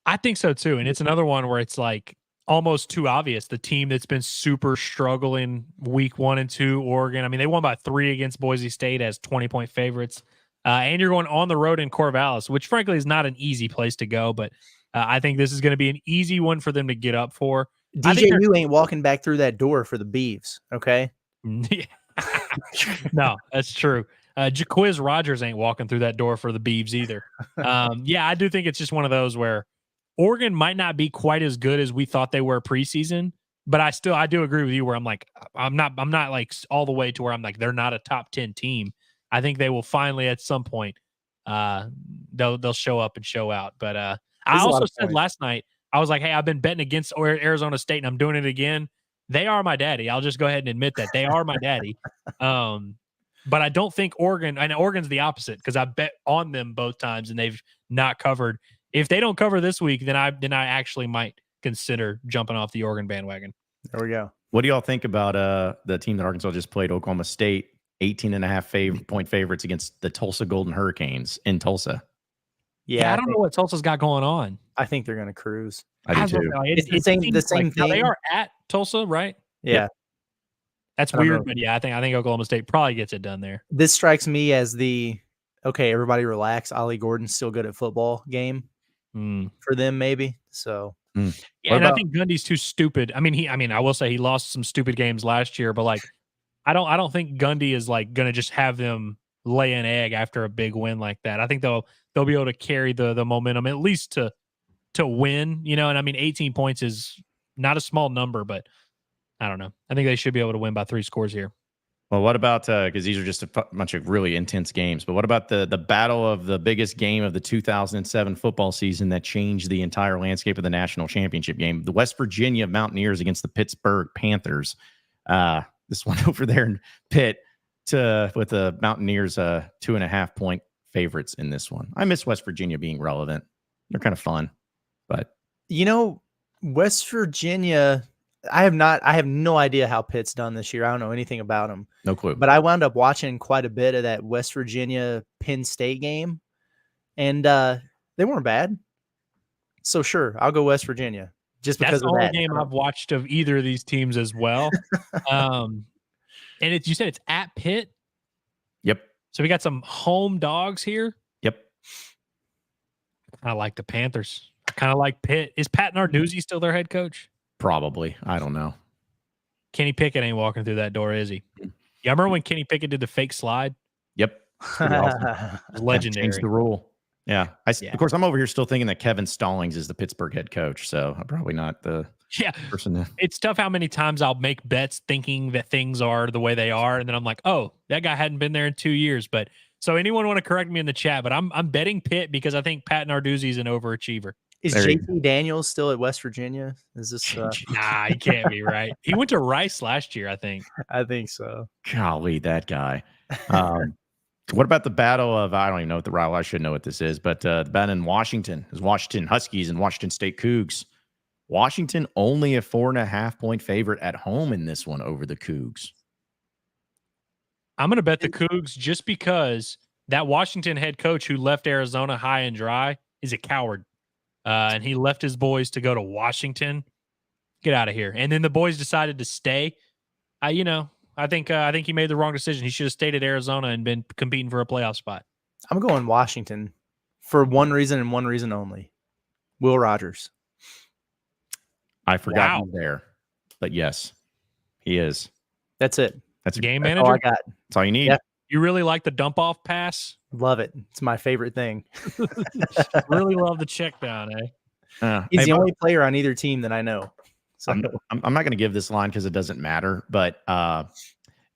I think so too, and it's another one where it's like almost too obvious. The team that's been super struggling week 1 and 2, Oregon. I mean, they won by 3 against Boise State as 20-point favorites. And you're going on the road in Corvallis, which frankly is not an easy place to go, but I think this is going to be an easy one for them to get up for. DJU ain't walking back through that door for the Beavs, okay? No, that's true. Jaquiz Rogers ain't walking through that door for the Beavs either. Yeah, I do think it's just one of those where Oregon might not be quite as good as we thought they were preseason, but I do agree with you where I'm like, I'm not like all the way to where I'm like, they're not a top 10 team. I think they will finally at some point, they'll show up and show out. But I also said last night, I was like, hey, I've been betting against Arizona State and I'm doing it again. They are my daddy. I'll just go ahead and admit that they are my daddy. But I don't think Oregon, and Oregon's the opposite because I bet on them both times and they've not covered. If they don't cover this week, then I actually might consider jumping off the Oregon bandwagon. There we go. What do y'all think about the team that Arkansas just played, Oklahoma State, 18.5 point favorites against the Tulsa Golden Hurricanes in Tulsa? Yeah, I don't know what Tulsa's got going on. I think they're going to cruise. I do too. It's the same thing. They are at Tulsa, right? Yeah. Yep. That's weird, but yeah, I think Oklahoma State probably gets it done there. This strikes me as okay, everybody relax. Ollie Gordon's still good at football game for them, maybe. So yeah, and I think Gundy's too stupid. I mean, I will say he lost some stupid games last year, but like, I don't think Gundy is like going to just have them lay an egg after a big win like that. I think they'll be able to carry the momentum at least to win, you know. And I mean, 18 points is not a small number, but I don't know. I think they should be able to win by 3 scores here. Well, what about because these are just a bunch of really intense games, but what about the battle of the biggest game of the 2007 football season that changed the entire landscape of the national championship game? The West Virginia Mountaineers against the Pittsburgh Panthers. This one over there in Pitt with the Mountaineers 2.5 point favorites in this one. I miss West Virginia being relevant. They're kind of fun, but you know, West Virginia. I have no idea how Pitt's done this year. I don't know anything about them. No clue. But I wound up watching quite a bit of that West Virginia Penn State game, and they weren't bad. So sure, I'll go West Virginia just because of that. That's the only game I've watched of either of these teams as well. And you said it's at Pitt? Yep. So we got some home dogs here? Yep. I like the Panthers. I kind of like Pitt. Is Pat Narduzzi still their head coach? Probably. I don't know. Kenny Pickett ain't walking through that door, is he? Yeah, I remember when Kenny Pickett did the fake slide? Yep. Awesome. Legendary. Changed the rule. Yeah. Of course, I'm over here still thinking that Kevin Stallings is the Pittsburgh head coach, so I'm probably not the person. It's tough how many times I'll make bets thinking that things are the way they are, and then I'm like, oh, that guy hadn't been there in 2 years. But so anyone want to correct me in the chat, but I'm betting Pitt because I think Pat Narduzzi is an overachiever. Is JT Daniels still at West Virginia? Is this Nah, he can't be, right? He went to Rice last year, I think. I think so. Golly, that guy. What about the battle of, I don't even know what the rival, I should know what this is, but the battle in Washington is Washington Huskies and Washington State Cougs. Washington only a 4.5 point favorite at home in this one over the Cougs. I'm going to bet the Cougs just because that Washington head coach who left Arizona high and dry is a coward. And he left his boys to go to Washington. Get out of here. And then the boys decided to stay. I think he made the wrong decision. He should have stayed at Arizona and been competing for a playoff spot. I'm going Washington for one reason and one reason only. Will Rogers. I forgot he's there, but yes, he is. That's it. That's game That's manager. all I got. That's all you need. Yep. You really like the dump off pass? Love it. It's my favorite thing. Really love the check down, eh? He's the only player on either team that I know. So I'm not going to give this line because it doesn't matter. But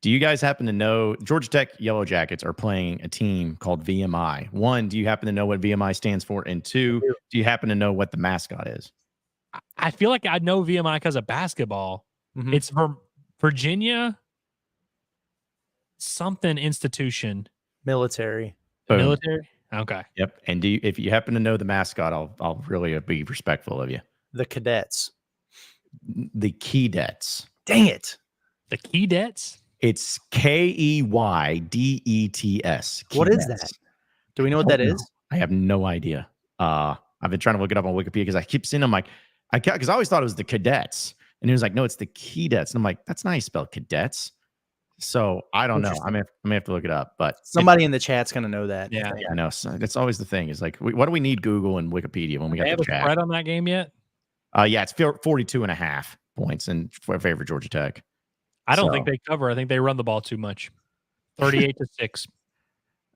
do you guys happen to know Georgia Tech Yellow Jackets are playing a team called VMI? One, do you happen to know what VMI stands for? And two, do you happen to know what the mascot is? I feel like I know VMI because of basketball. Mhm. It's from Virginia something institution. military. Boom. Military? Okay. Yep. And if you happen to know the mascot, I'll really be respectful of you. The cadets. The Keydets. Dang it. The Keydets? It's Keydets. What is that? Do we know what that is? I have no idea. I've been trying to look it up on Wikipedia because I keep seeing them like because I always thought it was the cadets, and he was like, no, it's the Keydets, and I'm like, that's not how you spell cadets. So I don't know. I may have to look it up, but Somebody in the chat's gonna know that. Yeah. I know. So that's always the thing. Is like, what do we need Google and Wikipedia when we They got have the a chat? spread on that game yet? Yeah, it's 42.5 points in favor of Georgia Tech. I don't think they cover. I think they run the ball too much. 38-6.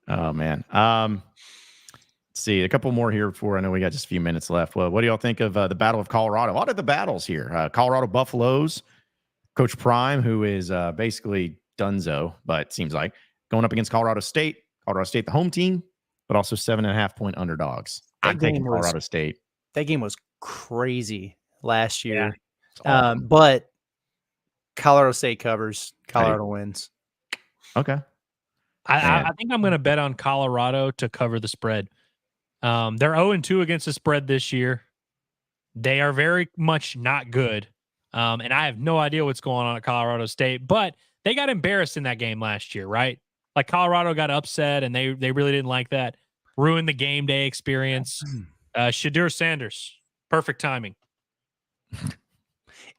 Oh man. Let's see a couple more here before I know we got just a few minutes left. Well, what do y'all think of the Battle of Colorado? A lot of the battles here. Colorado Buffaloes, Coach Prime, who is basically Dunzo, but it seems like going up against Colorado State. Colorado State, the home team, but also 7.5-point underdogs. I'm taking Colorado State. That game was crazy last year. Yeah. But Colorado State covers. Colorado wins. Okay. I think I'm going to bet on Colorado to cover the spread. They're 0-2 against the spread this year. They are very much not good. And I have no idea what's going on at Colorado State, but they got embarrassed in that game last year, right? Like Colorado got upset and they really didn't like that. Ruined the game day experience. Shadur Sanders, perfect timing.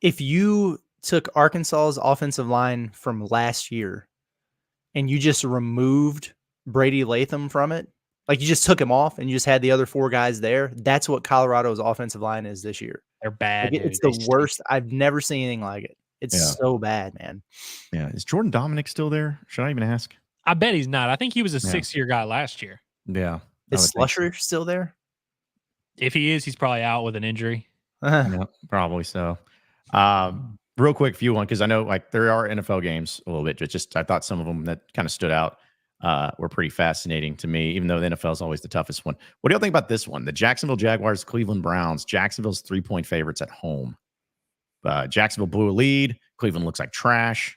If you took Arkansas's offensive line from last year and you just removed Brady Latham from it, like you just took him off and you just had the other four guys there, that's what Colorado's offensive line is this year. They're bad. Like it's the worst. I've never seen anything like it. It's so bad, man. Yeah. Is Jordan Dominic still there? Should I even ask? I bet he's not. I think he was a 6-year guy last year. Yeah. Is Slusher still there? If he is, he's probably out with an injury. Yeah, probably so. Real quick, few one, because I know like there are NFL games a little bit. Just I thought some of them that kind of stood out were pretty fascinating to me, even though the NFL is always the toughest one. What do you think about this one? The Jacksonville Jaguars, Cleveland Browns. Jacksonville's 3-point favorites at home. Jacksonville blew a lead. Cleveland looks like trash.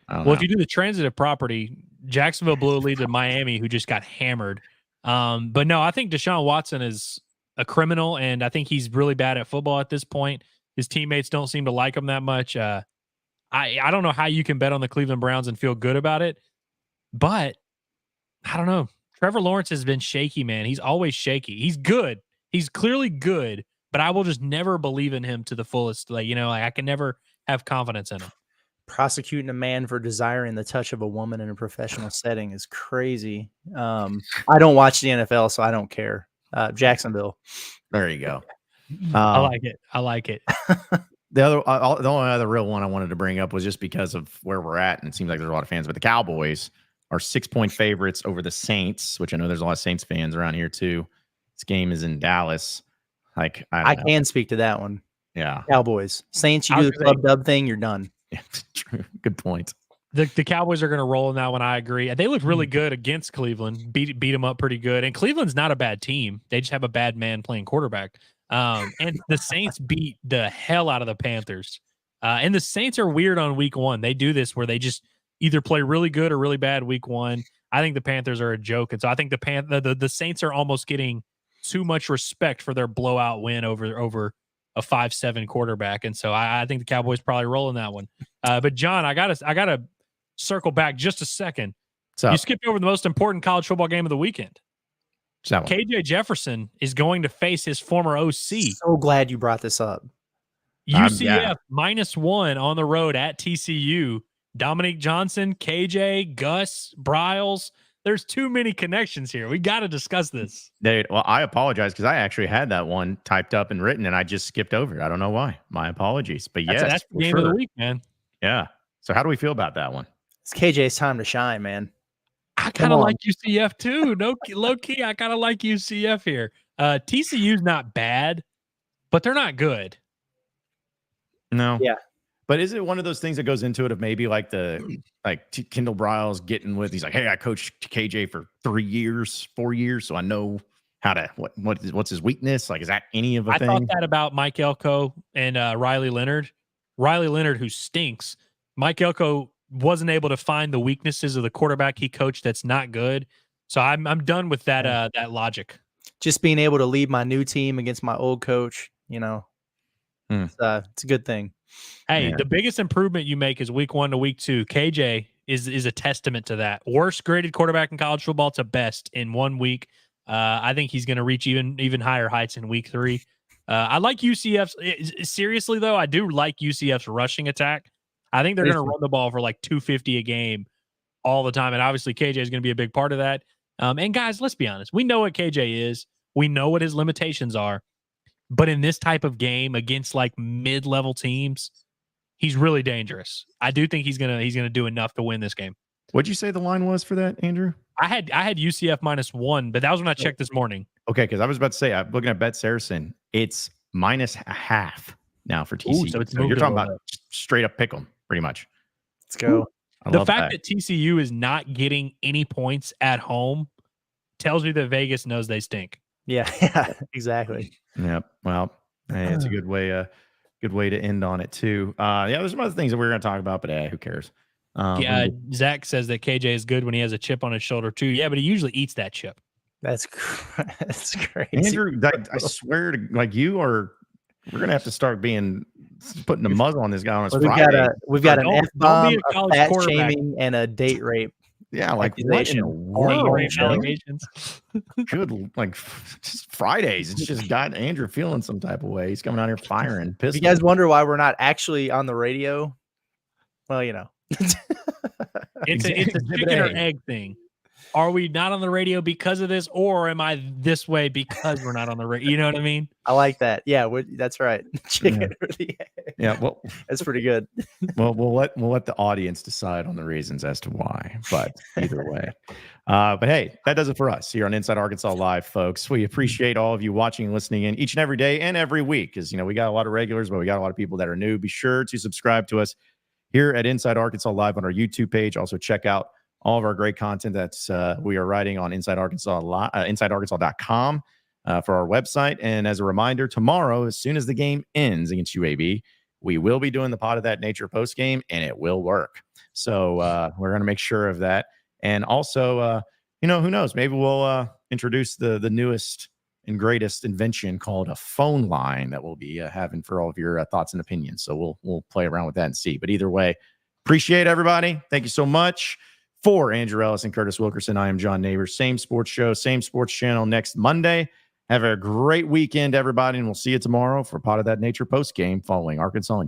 Well, if you do the transitive property, Jacksonville blew a lead to Miami, who just got hammered. But no, I think Deshaun Watson is a criminal, and I think he's really bad at football at this point. His teammates don't seem to like him that much. I don't know how you can bet on the Cleveland Browns and feel good about it, but I don't know. Trevor Lawrence has been shaky, man. He's always shaky. He's good. He's clearly good, but I will just never believe in him to the fullest. Like I can never have confidence in him. Prosecuting a man for desiring the touch of a woman in a professional setting is crazy. I don't watch the NFL, so I don't care. Jacksonville. There you go. I like it. The only other real one I wanted to bring up was just because of where we're at, and it seems like there's a lot of fans. But the Cowboys are 6-point favorites over the Saints, which I know there's a lot of Saints fans around here too. This game is in Dallas. Like I can speak to that one. Yeah, Cowboys, Saints. You do the club dub thing, you're done. Yeah, true. Good point. The Cowboys are going to roll in that one. I agree. They look really good against Cleveland. Beat them up pretty good. And Cleveland's not a bad team. They just have a bad man playing quarterback. And the Saints beat the hell out of the Panthers. And the Saints are weird on week one. They do this where they just either play really good or really bad week one. I think the Panthers are a joke. And so I think the Saints are almost getting too much respect for their blowout win over a 5-7 quarterback. And so I think the Cowboys probably roll in that one. But John, I gotta circle back just a second. So you skipped over the most important college football game of the weekend. KJ Jefferson is going to face his former OC. So glad you brought this up. UCF -1 on the road at TCU. Dominique Johnson, KJ, Gus, Bryles. There's too many connections here. We got to discuss this. Dude, well, I apologize because I actually had that one typed up and written, and I just skipped over it. I don't know why. My apologies. But yes, that's the game of the week, man. Yeah. So how do we feel about that one? It's KJ's time to shine, man. I kind of like UCF too. No, low key, I kind of like UCF here. TCU's not bad, but they're not good. No. Yeah. But is it one of those things that goes into it of maybe like Kendall Briles getting with, he's like, hey, I coached KJ for 4 years, so I know how to, what's his weakness? Like, is that any of a thing? I thought that about Mike Elko and Riley Leonard. Riley Leonard, who stinks. Mike Elko wasn't able to find the weaknesses of the quarterback he coached that's not good. So I'm done with that that logic. Just being able to lead my new team against my old coach, it's a good thing. Hey, the biggest improvement you make is week 1 to week 2. KJ is a testament to that. Worst graded quarterback in college football to best in 1 week. I think he's going to reach even higher heights in week 3. I like UCF's. Seriously, though, I do like UCF's rushing attack. I think they're going to run the ball for like 250 a game all the time. And obviously, KJ is going to be a big part of that. And guys, let's be honest. We know what KJ is. We know what his limitations are. But in this type of game against like mid-level teams, he's really dangerous. I do think he's gonna do enough to win this game. What'd you say the line was for that, Andrew? I had UCF -1, but that was when I checked this morning. Okay, because I was about to say, I'm looking at BetSaracen. It's -0.5 now for TCU. Ooh, so it's you're talking about straight up pick 'em, pretty much. Let's go. The fact that TCU is not getting any points at home tells me that Vegas knows they stink. Yeah, exactly. Yep. Well, hey, it's a good way to end on it too. There's some other things that we're going to talk about, but who cares? Zach says that KJ is good when he has a chip on his shoulder too. Yeah, but he usually eats that chip. That's crazy. Andrew, I swear to we're going to have to start putting a muzzle on this guy on his Friday. We've got an F-bomb, a fat shaming, and a date rape. Yeah, like what in the world? Allegations. Good, like just Fridays. It's just got Andrew feeling some type of way. He's coming out here firing. If you guys wonder why we're not actually on the radio, well, it's a chicken or egg thing. Are we not on the radio because of this, or am I this way because we're not on the radio? You know what I mean? I like that. Yeah, that's right. Chicken or the egg. Yeah, well, that's pretty good. Well, we'll let the audience decide on the reasons as to why. But either way, but hey, that does it for us here on Inside Arkansas Live, folks. We appreciate all of you watching and listening in each and every day and every week. Because we got a lot of regulars, but we got a lot of people that are new. Be sure to subscribe to us here at Inside Arkansas Live on our YouTube page. Also, check out all of our great content that's we are writing on Inside Arkansas, InsideArkansas.com for our website. And as a reminder, tomorrow, as soon as the game ends against UAB, we will be doing the Pod of That Nature post game, and it will work. So we're going to make sure of that. And also, who knows? Maybe we'll introduce the newest and greatest invention called a phone line that we'll be having for all of your thoughts and opinions. So we'll play around with that and see. But either way, appreciate everybody. Thank you so much. For Andrew Ellis and Curtis Wilkerson, I am John Neighbors. Same sports show, same sports channel next Monday. Have a great weekend, everybody, and we'll see you tomorrow for Pod of That Nature post game following Arkansas.